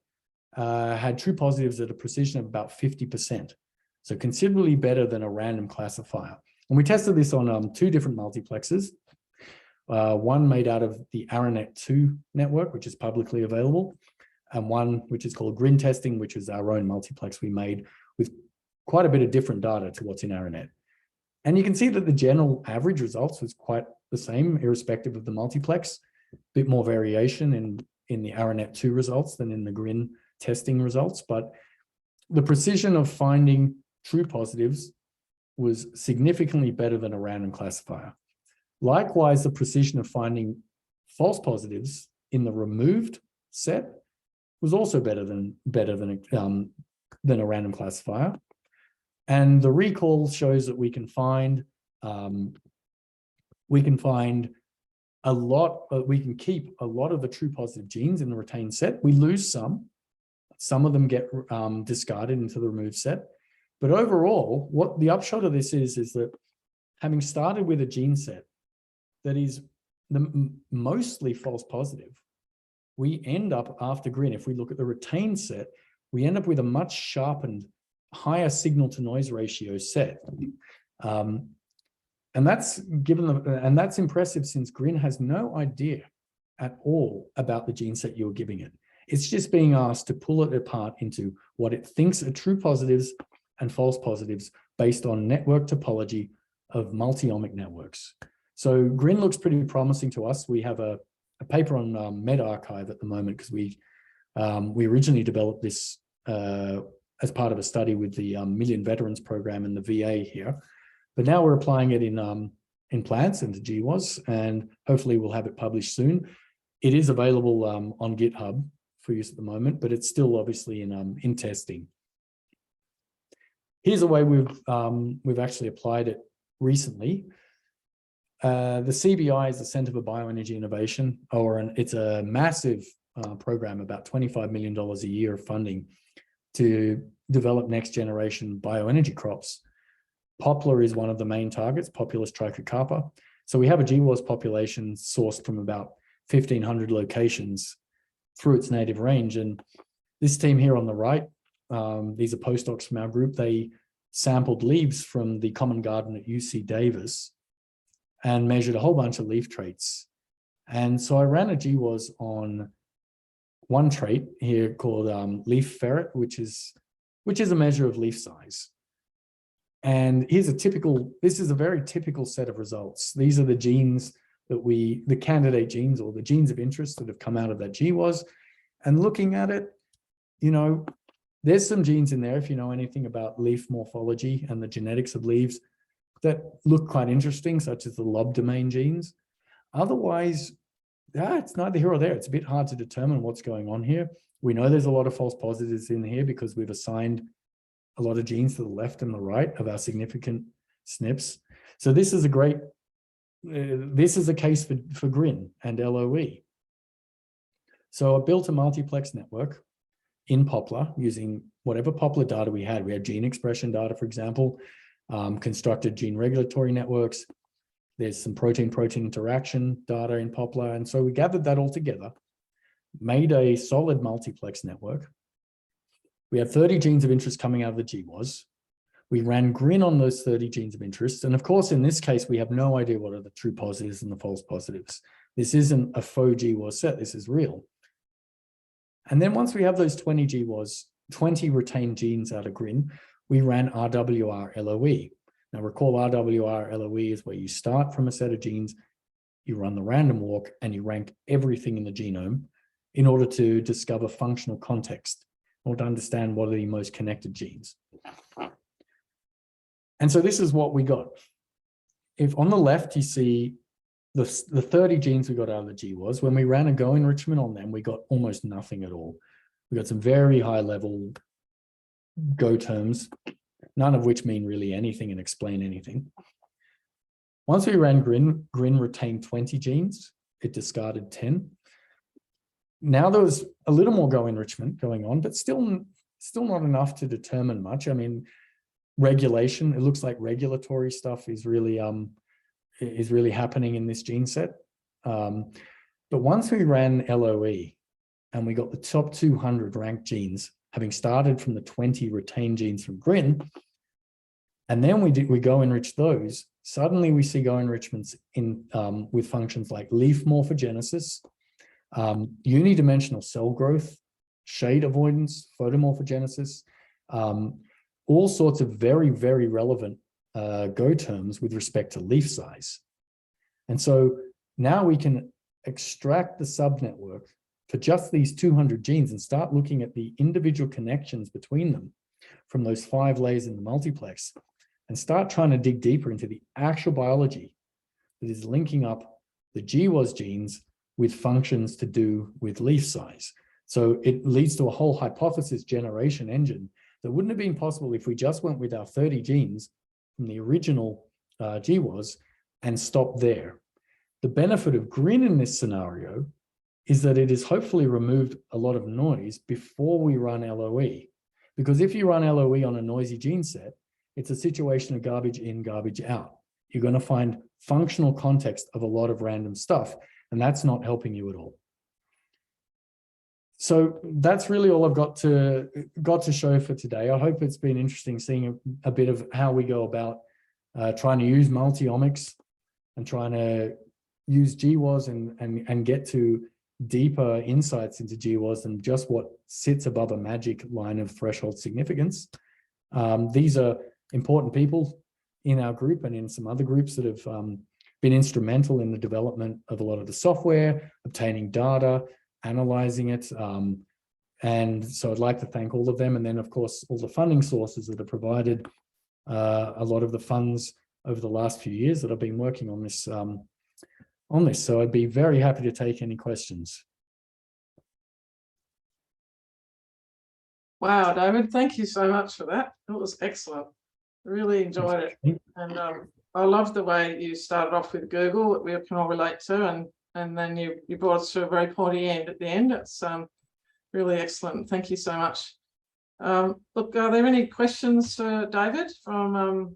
had true positives at a precision of about 50%. So considerably better than a random classifier. And we tested this on 2 different multiplexes. One made out of the ARANET2 network, which is publicly available, and one which is called GRIN testing, which is our own multiplex we made with quite a bit of different data to what's in ARANET. And you can see that the general average results was quite the same, irrespective of the multiplex. A bit more variation in the ARANET2 results than in the GRIN testing results, but the precision of finding true positives was significantly better than a random classifier. Likewise, the precision of finding false positives in the removed set was also better than a random classifier. And the recall shows that we can find a lot. We can keep a lot of the true positive genes in the retained set. We lose some. Some of them get discarded into the removed set. But overall, what the upshot of this is that having started with a gene set that is mostly false positive, we end up after GRIN, if we look at the retained set, we end up with a much sharpened, higher signal to noise ratio set. And that's impressive, since GRIN has no idea at all about the gene set you're giving it. It's just being asked to pull it apart into what it thinks are true positives and false positives based on network topology of multi-omic networks. So GRIN looks pretty promising to us. We have a paper on medRxiv at the moment, because we originally developed this as part of a study with the Million Veterans Program in the VA here. But now we're applying it in plants into GWAS, and hopefully we'll have it published soon. It is available on GitHub for use at the moment, but it's still obviously in testing. Here's a way we've actually applied it recently. The CBI is the Center for Bioenergy Innovation, it's a massive program, about $25 million a year of funding to develop next generation bioenergy crops. Poplar is one of the main targets, Populus trichocarpa. So we have a GWAS population sourced from about 1,500 locations through its native range. And this team here on the right, these are postdocs from our group. They sampled leaves from the Common Garden at UC Davis and measured a whole bunch of leaf traits. And so I ran a GWAS on one trait here called leaf ferret, which is a measure of leaf size. And here's this is a very typical set of results. These are the genes that the candidate genes, or the genes of interest that have come out of that GWAS. And looking at it, there's some genes in there, if you know anything about leaf morphology and the genetics of leaves, that look quite interesting, such as the lob domain genes. Otherwise, it's neither here or there. It's a bit hard to determine what's going on here. We know there's a lot of false positives in here because we've assigned a lot of genes to the left and the right of our significant SNPs. So this is a case for GRIN and LOE. So I built a multiplex network in Poplar using whatever Poplar data we had. We had gene expression data, for example, constructed gene regulatory networks. There's some protein-protein interaction data in Poplar. And so we gathered that all together, made a solid multiplex network. We had 30 genes of interest coming out of the GWAS. We ran GRIN on those 30 genes of interest. And of course, in this case, we have no idea what are the true positives and the false positives. This isn't a faux GWAS set, this is real. And then once we have those 20 GWAS, 20 retained genes out of GRIN, we ran RWR LOE. Now recall RWR LOE is where you start from a set of genes, you run the random walk, and you rank everything in the genome in order to discover functional context, or to understand what are the most connected genes. And so this is what we got. If on the left, you see the 30 genes we got out of the GWAS, when we ran a Go enrichment on them, we got almost nothing at all. We got some very high level Go terms, none of which mean really anything and explain anything. Once we ran GRIN, GRIN retained 20 genes, it discarded 10. Now there was a little more Go enrichment going on, but still not enough to determine much. I mean, regulation, it looks like regulatory stuff is really happening in this gene set. But once we ran LOE and we got the top 200 ranked genes, having started from the 20 retained genes from GRIN, and then we Go enrich those, suddenly we see Go enrichments in with functions like leaf morphogenesis, unidimensional cell growth, shade avoidance, photomorphogenesis, all sorts of very, very relevant Go terms with respect to leaf size. And so now we can extract the subnetwork for just these 200 genes and start looking at the individual connections between them from those 5 layers in the multiplex, and start trying to dig deeper into the actual biology that is linking up the GWAS genes with functions to do with leaf size. So it leads to a whole hypothesis generation engine that wouldn't have been possible if we just went with our 30 genes from the original GWAS and stopped there. The benefit of GRIN in this scenario is that it has hopefully removed a lot of noise before we run LOE. Because if you run LOE on a noisy gene set, it's a situation of garbage in, garbage out. You're going to find functional context of a lot of random stuff, and that's not helping you at all. So that's really all I've got to show for today. I hope it's been interesting seeing a bit of how we go about trying to use multi-omics and trying to use GWAS and get to deeper insights into GWAS than just what sits above a magic line of threshold significance. These are important people in our group and in some other groups that have been instrumental in the development of a lot of the software, obtaining data, analyzing it. And so I'd like to thank all of them. And then, of course, all the funding sources that have provided a lot of the funds over the last few years that I've been working on this. So I'd be very happy to take any questions. Wow, David, thank you so much for that. It was excellent. Really enjoyed it. And I love the way you started off with Google that we can all relate to, and then you brought us to a very pointy end at the end. It's really excellent. Thank you so much. Look, are there any questions, David, from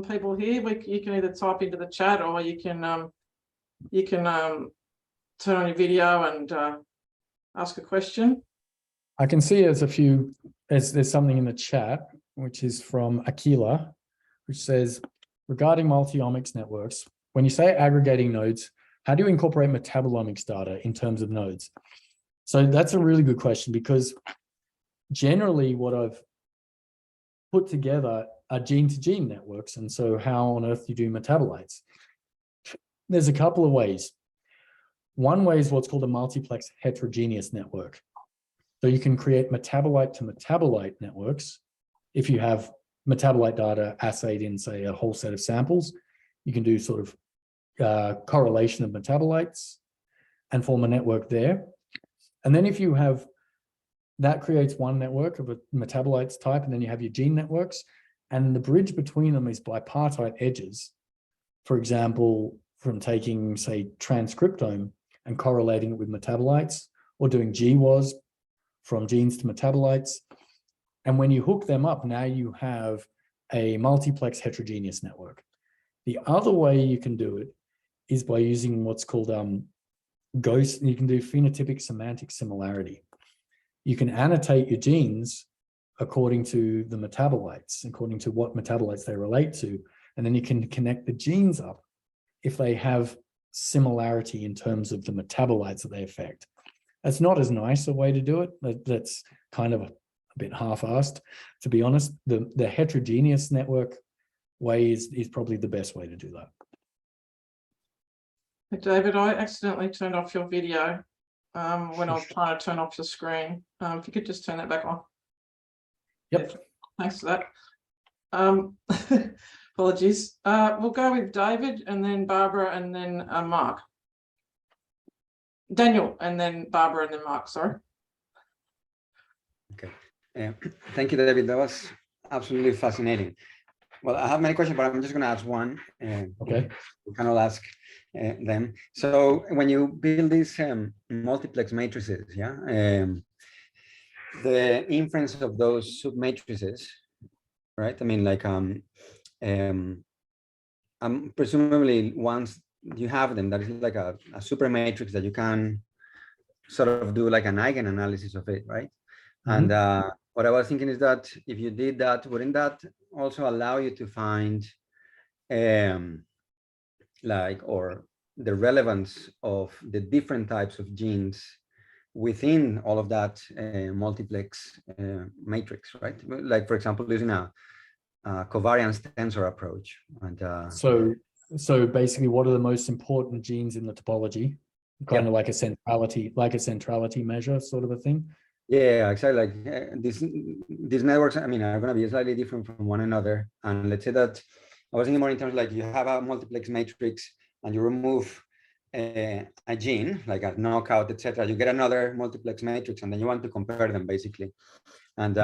people here? You can either type into the chat, or you can turn on your video and ask a question. I can see there's something in the chat, which is from Akila, which says, regarding multi-omics networks, when you say aggregating nodes, how do you incorporate metabolomics data in terms of nodes? So that's a really good question, because generally what I've put together are gene-to-gene networks. And so how on earth do you do metabolites? There's a couple of ways. One way is what's called a multiplex heterogeneous network. So you can create metabolite to metabolite networks. If you have metabolite data assayed in, say, a whole set of samples, you can do sort of correlation of metabolites and form a network there. And then if you have, that creates one network of a metabolites type, and then you have your gene networks, and the bridge between them is bipartite edges. For example, from taking, say, transcriptome and correlating it with metabolites, or doing GWAS from genes to metabolites. And when you hook them up, now you have a multiplex heterogeneous network. The other way you can do it is by using what's called GWAS. You can do phenotypic semantic similarity. You can annotate your genes according to the metabolites, according to what metabolites they relate to. And then you can connect the genes up if they have similarity in terms of the metabolites that they affect. That's not as nice a way to do it. That's kind of a bit half-assed, to be honest. The heterogeneous network way is probably the best way to do that. David, I accidentally turned off your video when I was trying to turn off your screen. If you could just turn that back on. Yep. Yeah, thanks for that. Apologies. We'll go with David and then Barbara and then Mark. Daniel and then Barbara and then Mark, sorry. Okay. Thank you, David. That was absolutely fascinating. Well, I have many questions, but I'm just going to ask one. Okay. We cannot ask them. So when you build these multiplex matrices, yeah, the inference of those submatrices, right? I mean, like, presumably once you have them, that is like a super matrix that you can sort of do like an eigen analysis of it, right? Mm-hmm. And what I was thinking is that if you did that, wouldn't that also allow you to find or the relevance of the different types of genes within all of that multiplex matrix, right? Like, for example, using a covariance tensor approach. And so basically, what are the most important genes in the topology? Kind of like a centrality measure, sort of a thing. Yeah, exactly. Like these networks, I mean, are going to be slightly different from one another. And let's say that I was thinking more in terms of like you have a multiplex matrix and you remove a gene, like a knockout, etc. You get another multiplex matrix, and then you want to compare them basically, and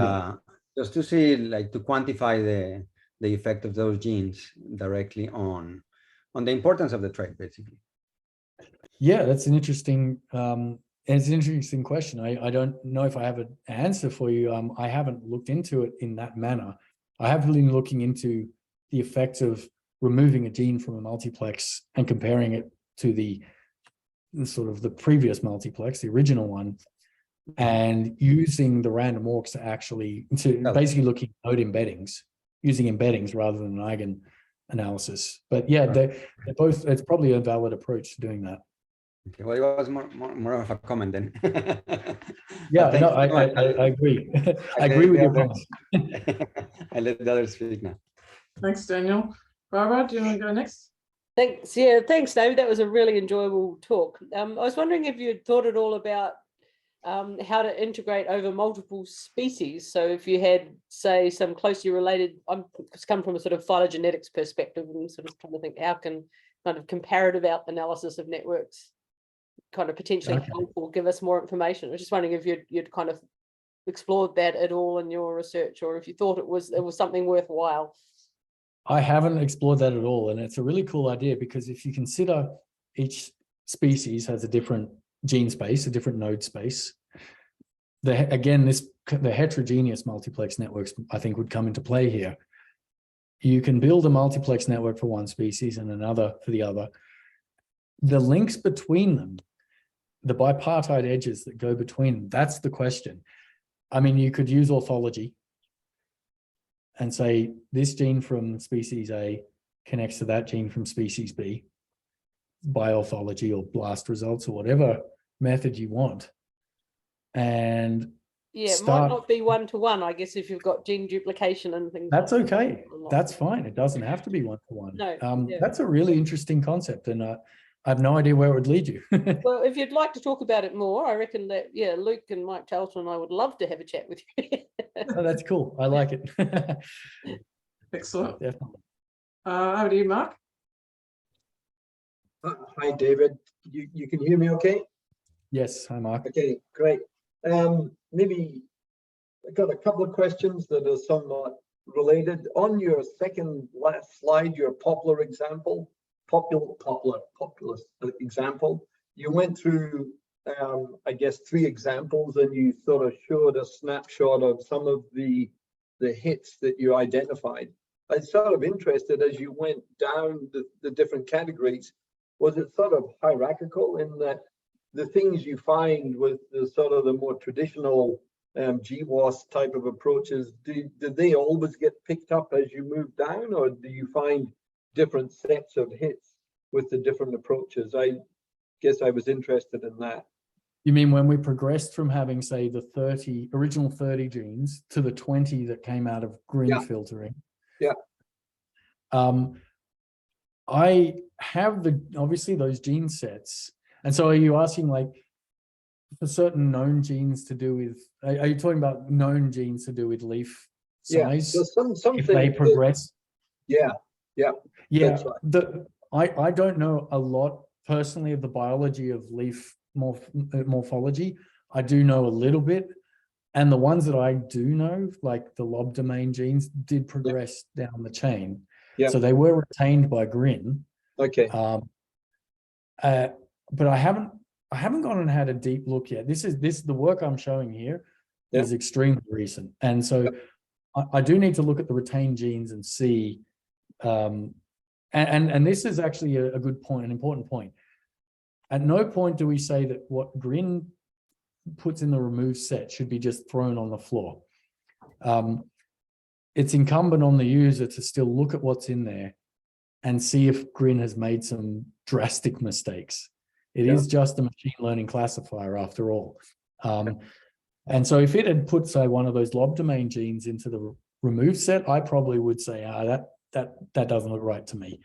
just to see, like, to quantify the effect of those genes directly on the importance of the trait, basically. Yeah, that's an interesting. It's an interesting question. I don't know if I have an answer for you. I haven't looked into it in that manner. I have been looking into the effects of removing a gene from a multiplex and comparing it to the sort of the previous multiplex, the original one, and using the random walks to basically looking at node embeddings, using embeddings rather than an eigen analysis. But yeah, they're both. It's probably a valid approach to doing that. Okay, well, it was more of a comment then. Yeah, no, I agree. I agree with your comment. I let the others speak now. Thanks, Daniel. Barbara, do you want to go next? Thanks. Yeah, thanks, David. That was a really enjoyable talk. I was wondering if you had thought at all about how to integrate over multiple species. So if you had, say, some closely related, I'm come from a sort of phylogenetics perspective and sort of trying to think how can kind of comparative analysis of networks kind of potentially help or give us more information. I was just wondering if you'd kind of explored that at all in your research, or if you thought it was something worthwhile. I haven't explored that at all, and it's a really cool idea, because if you consider each species has a different gene space, a different node space, the heterogeneous multiplex networks, I think, would come into play here. You can build a multiplex network for one species and another for the other. The links between them, the bipartite edges that go between them, that's the question. I mean, you could use orthology and say this gene from species A connects to that gene from species B by orthology or blast results or whatever method you want. And yeah, it might not be one-to-one, I guess, if you've got gene duplication and things. That's okay. That's fine. It doesn't have to be one-to-one. No, That's a really interesting concept, and I have no idea where it would lead you. Well, if you'd like to talk about it more, I reckon that, yeah, Luke and Mike Charlton and I would love to have a chat with you. Oh, that's cool. I like it. Excellent. Definitely. Over to you, Mark. Hi, David. You can hear me okay? Yes. Hi, Mark. Okay, great. Maybe I got a couple of questions that are somewhat related. On your second last slide, your populous example, you went through, I guess, 3 examples, and you sort of showed a snapshot of some of the hits that you identified. I was sort of interested, as you went down the different categories, was it sort of hierarchical in that the things you find with the sort of the more traditional GWAS type of approaches, do they always get picked up as you move down, or do you find different sets of hits with the different approaches? I guess I was interested in that. You mean when we progressed from having, say, the original 30 genes to the 20 that came out of GRIN filtering? Yeah. I have obviously those gene sets. And so are you asking like for certain known genes to do with, are you talking about known genes to do with leaf size? Yeah, so if they progress? Yeah. Yeah, right. I don't know a lot personally of the biology of leaf morphology. I do know a little bit. And the ones that I do know, like the lob domain genes, did progress down the chain. Yeah. So they were retained by GRIN. Okay. But I haven't gone and had a deep look yet. The work I'm showing here is extremely recent. And so I do need to look at the retained genes and see, and this is actually a good point, an important point. At no point do we say that what GRIN puts in the remove set should be just thrown on the floor. It's incumbent on the user to still look at what's in there and see if GRIN has made some drastic mistakes. It is just a machine learning classifier after all. And so if it had put, say, one of those lob domain genes into the remove set, I probably would say, that doesn't look right to me,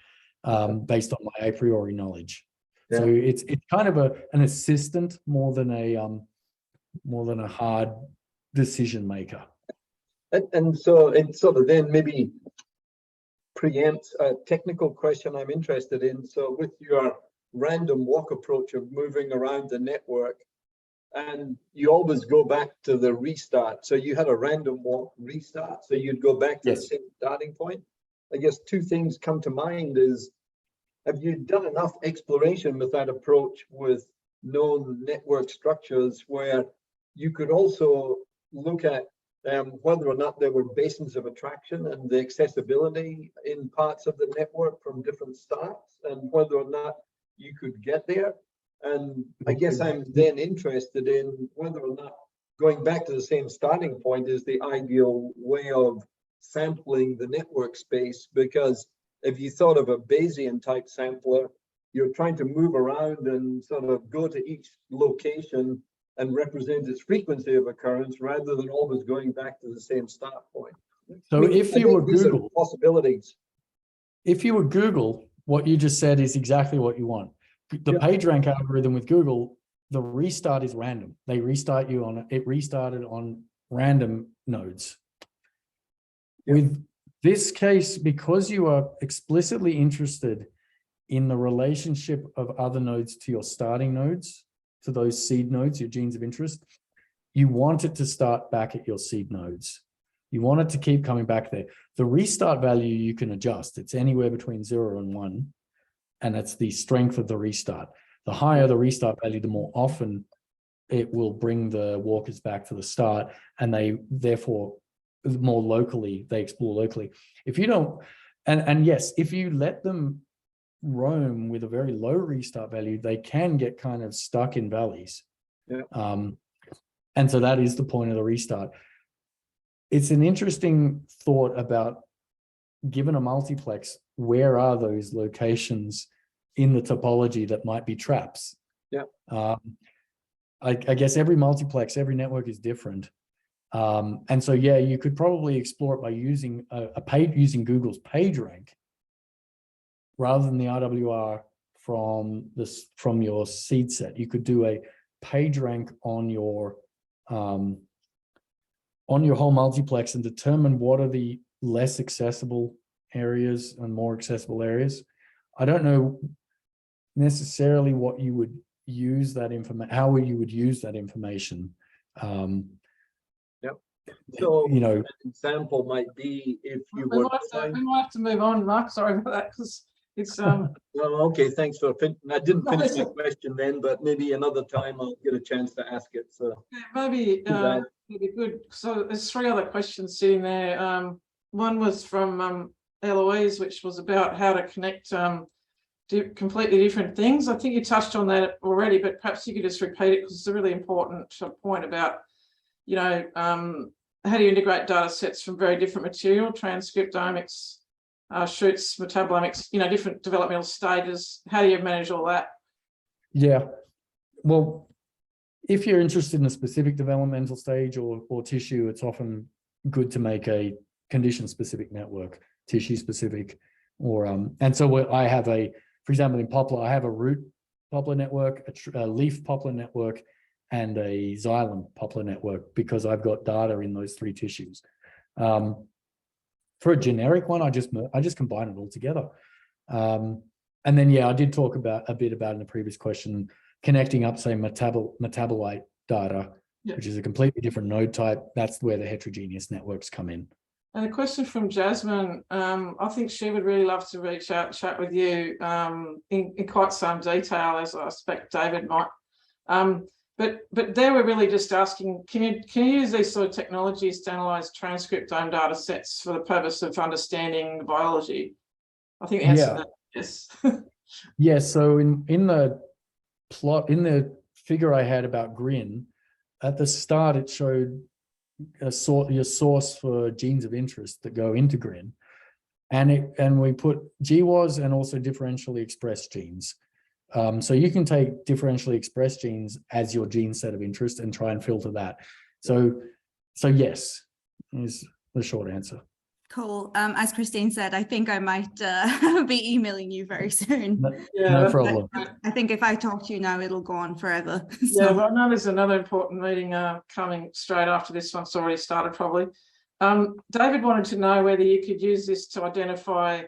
based on my a priori knowledge. Yeah. So it's kind of an assistant more than a hard decision maker. And so it sort of then maybe preempts a technical question I'm interested in. So with your random walk approach of moving around the network, and you always go back to the restart. So you had a random walk restart. So you'd go back to the same starting point. I guess two things come to mind is, have you done enough exploration with that approach with known network structures where you could also look at whether or not there were basins of attraction and the accessibility in parts of the network from different starts, and whether or not you could get there? And I guess I'm then interested in whether or not going back to the same starting point is the ideal way of sampling the network space, because if you thought of a Bayesian type sampler, you're trying to move around and sort of go to each location and represent its frequency of occurrence rather than always going back to the same start point. So if you were Google, possibilities. If you were Google, what you just said is exactly what you want. The PageRank algorithm with Google, the restart is random. They restart you on it restarted on random nodes. With this case, because you are explicitly interested in the relationship of other nodes to your starting nodes, to those seed nodes, your genes of interest, you want it to start back at your seed nodes. You want it to keep coming back there. The restart value you can adjust. It's anywhere between 0 and 1, and that's the strength of the restart. The higher the restart value, the more often it will bring the walkers back to the start, and they therefore more locally, they explore locally. If you don't, and yes, if you let them roam with a very low restart value, they can get kind of stuck in valleys. And so that is the point of the restart. It's an interesting thought about, given a multiplex, where are those locations in the topology that might be traps? I guess every multiplex, every network is different. And so, yeah, you could probably explore it by using using Google's PageRank rather than the RWR from your seed set. You could do a PageRank on your whole multiplex and determine what are the less accessible areas and more accessible areas. I don't know necessarily what you would use that information, how you would use that information. So, you know, an example might be if you we were. might have to move on, Mark. Sorry about that, because it's Well, okay, thanks for I didn't finish my question then, but maybe another time I'll get a chance to ask it. So maybe it'd be good. So there's 3 other questions sitting there. One was from Eloise, which was about how to connect completely different things. I think you touched on that already, but perhaps you could just repeat it, because it's a really important point about how do you integrate data sets from very different material, transcriptomics, shoots, metabolomics, different developmental stages? How do you manage all that? Yeah, well, if you're interested in a specific developmental stage or tissue, it's often good to make a condition-specific network, tissue-specific, or and so I have for example, in poplar, I have a root poplar network, a leaf poplar network, and a xylem poplar network because I've got data in those three tissues. For a generic one, I just combine it all together. And then, yeah, I did talk a bit about in the previous question, connecting up, say, metabolite data, which is a completely different node type. That's where the heterogeneous networks come in. And a question from Jasmine. I think she would really love to reach out and chat with you in quite some detail, as I expect David might. But there we're really just asking, can you use these sort of technologies to analyze transcriptome data sets for the purpose of understanding the biology? I think the answer to that is yes. Yeah, so in the plot, in the figure I had about GRIN, at the start it showed your source for genes of interest that go into GRIN, and we put GWAS and also differentially expressed genes. So you can take differentially expressed genes as your gene set of interest and try and filter that. So yes, is the short answer. Cool. As Christine said, I think I might be emailing you very soon. No problem. I think if I talk to you now, it'll go on forever. Yeah, well, I know there's another important meeting coming straight after this one's already started, probably. David wanted to know whether you could use this to identify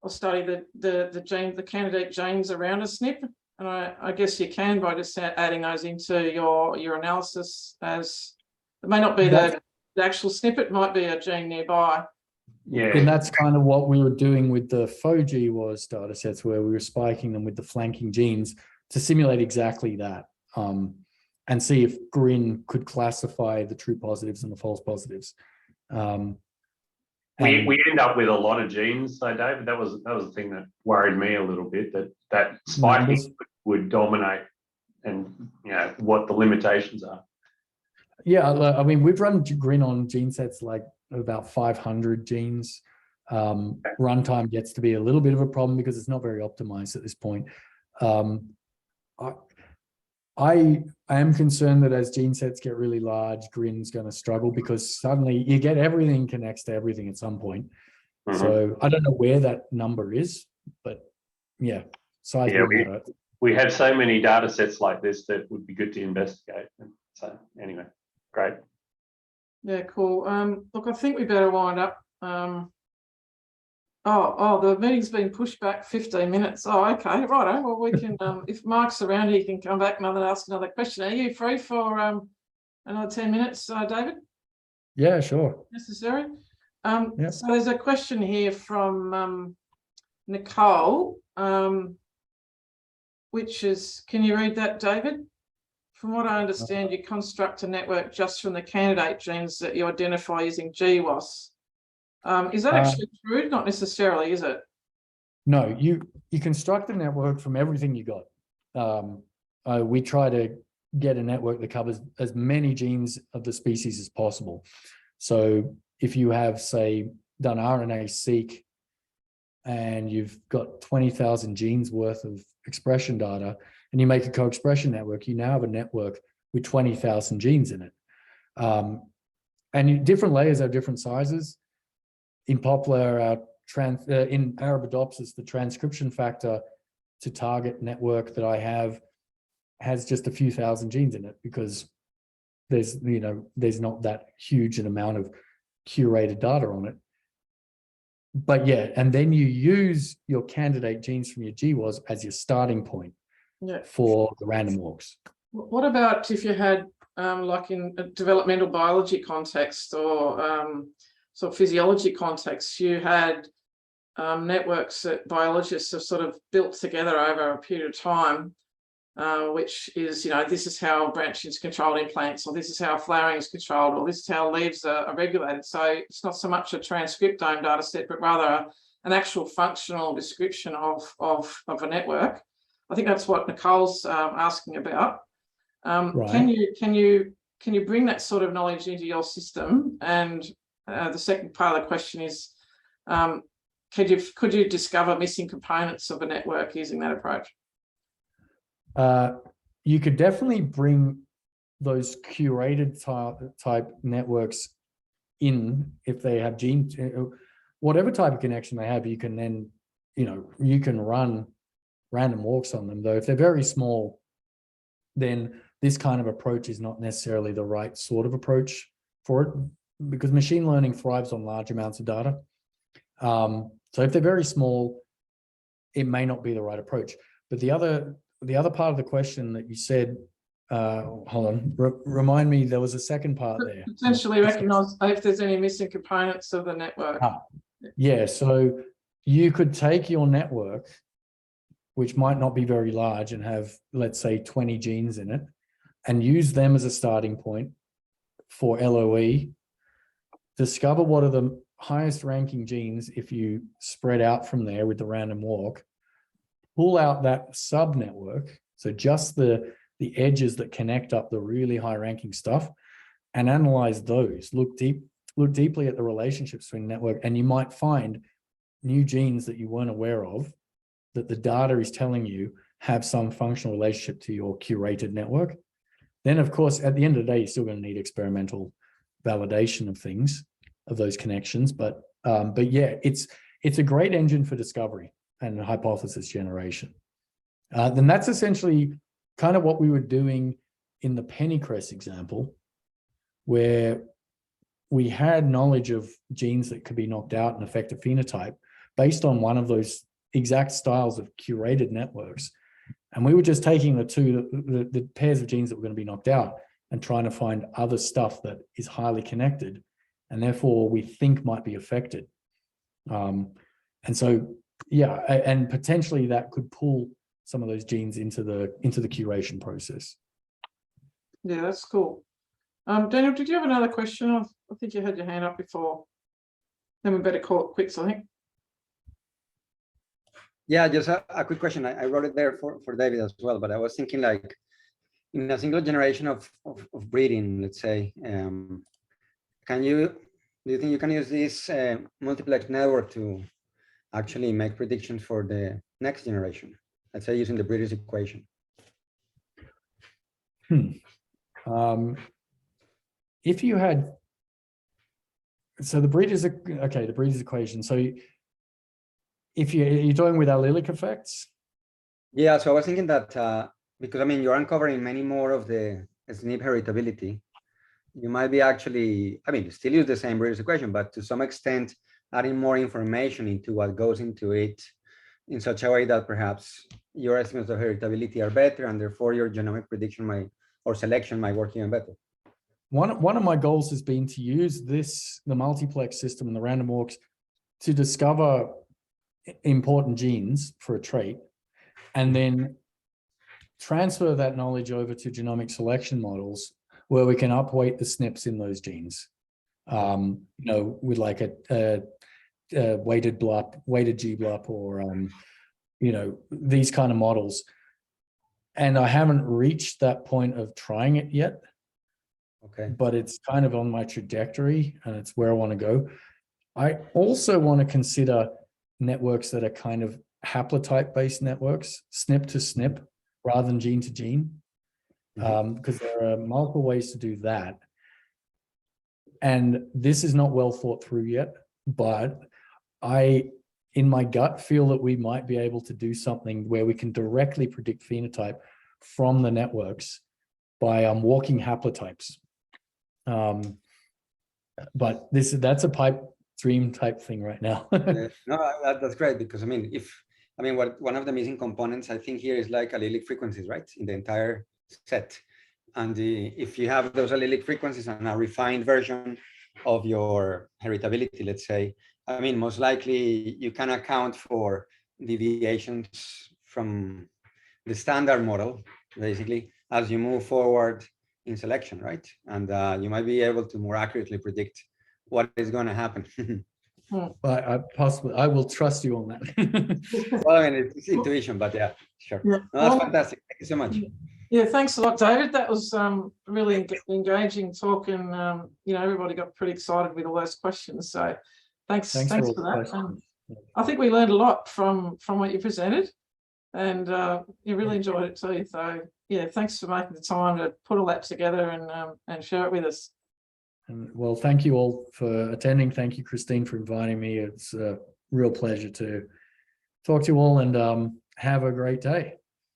or study the candidate genes around a SNP, and I guess you can by just adding those into your analysis. As it may not be the actual SNP, it might be a gene nearby. Yeah, and that's kind of what we were doing with the faux GWAS data sets, where we were spiking them with the flanking genes to simulate exactly that, and see if GRIN could classify the true positives and the false positives. We end up with a lot of genes, though, David. That was the thing that worried me a little bit, that spiking would dominate, and what the limitations are. Yeah, I mean, we've run GRIN on gene sets like about 500 genes. Runtime gets to be a little bit of a problem because it's not very optimized at this point. I am concerned that as gene sets get really large, GRIN's going to struggle because suddenly you get everything connects to everything at some point. Mm-hmm. So I don't know where that number is, but yeah, size will matter. We have so many data sets like this that would be good to investigate. So anyway, great. Yeah, cool. Look, I think we better wind up. The meeting's been pushed back 15 minutes. Oh, okay, righto. Well, we can, if Mark's around, he can come back and ask another question. Are you free for another 10 minutes, David? Yeah, sure. Necessary? Yep. So there's a question here from Nicole, which is, can you read that, David? From what I understand, you construct a network just from the candidate genes that you identify using GWAS. Is that actually true? Not necessarily, is it? No, you construct a network from everything you got. We try to get a network that covers as many genes of the species as possible. So if you have, say, done RNA-seq and you've got 20,000 genes worth of expression data, and you make a co-expression network, you now have a network with 20,000 genes in it. And different layers have different sizes. In poplar, in Arabidopsis, the transcription factor to target network that I have has just a few thousand genes in it because there's not that huge an amount of curated data on it. But yeah, and then you use your candidate genes from your GWAS as your starting point for the random walks. What about if you had, like in a developmental biology context or sort of physiology context, you had networks that biologists have sort of built together over a period of time, which is, this is how branching is controlled in plants, or this is how flowering is controlled, or this is how leaves are regulated. So it's not so much a transcriptome data set, but rather an actual functional description of a network. I think that's what Nicole's asking about. Right. Can can you bring that sort of knowledge into your system? And the second part of the question is, could you discover missing components of a network using that approach? You could definitely bring those curated type networks in if they have genes, whatever type of connection they have. You can then, you can run random walks on them. Though if they're very small, then this kind of approach is not necessarily the right sort of approach for it, because machine learning thrives on large amounts of data. So if they're very small, it may not be the right approach. But the other part of the question that you said, hold on, remind me, there was a second part there. Potentially recognize if there's any missing components of the network. Yeah, so you could take your network, which might not be very large and have, let's say, 20 genes in it, and use them as a starting point for LOE, discover what are the highest ranking genes if you spread out from there with the random walk, pull out that sub network, so just the edges that connect up the really high ranking stuff, and analyze those. Look deeply at the relationships between network, and you might find new genes that you weren't aware of that the data is telling you have some functional relationship to your curated network. Then, of course, at the end of the day, you're still going to need experimental validation of things, of those connections. But yeah, it's a great engine for discovery and hypothesis generation. Then that's essentially kind of what we were doing in the pennycress example, where we had knowledge of genes that could be knocked out and affect a phenotype based on one of those exact styles of curated networks. And we were just taking the pairs of genes that were going to be knocked out and trying to find other stuff that is highly connected and therefore we think might be affected. And so, yeah, and potentially that could pull some of those genes into the curation process. Yeah, that's cool. Daniel, did you have another question? I think you had your hand up before. Then we better call it quits, I think. Yeah, just a quick question. I wrote it there for David as well, but I was thinking, like, in a single generation of breeding, let's say, do you think you can use this multiplex network to actually make predictions for the next generation? Let's say using the Breeder's equation. If you had, so the Breeder's equation. So if you're doing with allelic effects? Yeah, so I was thinking that because I mean, you're uncovering many more of the SNP heritability. You might be actually, I mean, still use the same Breeder's equation, but to some extent adding more information into what goes into it in such a way that perhaps your estimates of heritability are better, and therefore your genomic prediction or selection might work even better. One of my goals has been to use the multiplex system and the random walks to discover important genes for a trait, and then transfer that knowledge over to genomic selection models where we can upweight the SNPs in those genes, with like a weighted BLUP, weighted GBLUP, or these kind of models. And I haven't reached that point of trying it yet. Okay. But it's kind of on my trajectory, and it's where I want to go. I also want to consider networks that are kind of haplotype-based networks, SNP to SNP, rather than gene to gene, because there are multiple ways to do that. And this is not well thought through yet, but I, in my gut, feel that we might be able to do something where we can directly predict phenotype from the networks by walking haplotypes. But that's a pipe dream type thing right now. Yeah, no, that's great, because I mean, one of the missing components I think here is like allelic frequencies, right, in the entire set. And if you have those allelic frequencies and a refined version of your heritability, let's say, I mean, most likely you can account for deviations from the standard model, basically, as you move forward in selection, right? And you might be able to more accurately predict what is going to happen. But I will trust you on that. Well, I mean, it's intuition, but yeah, sure. Yeah. No, that's fantastic. Thank you so much. Yeah, thanks a lot, David. That was really engaging talk, and everybody got pretty excited with all those questions. So thanks for all for the that. questions. I think we learned a lot from what you presented, and you really enjoyed it too. So yeah, thanks for making the time to put all that together and share it with us. And well, thank you all for attending. Thank you, Christine, for inviting me. It's a real pleasure to talk to you all, and have a great day.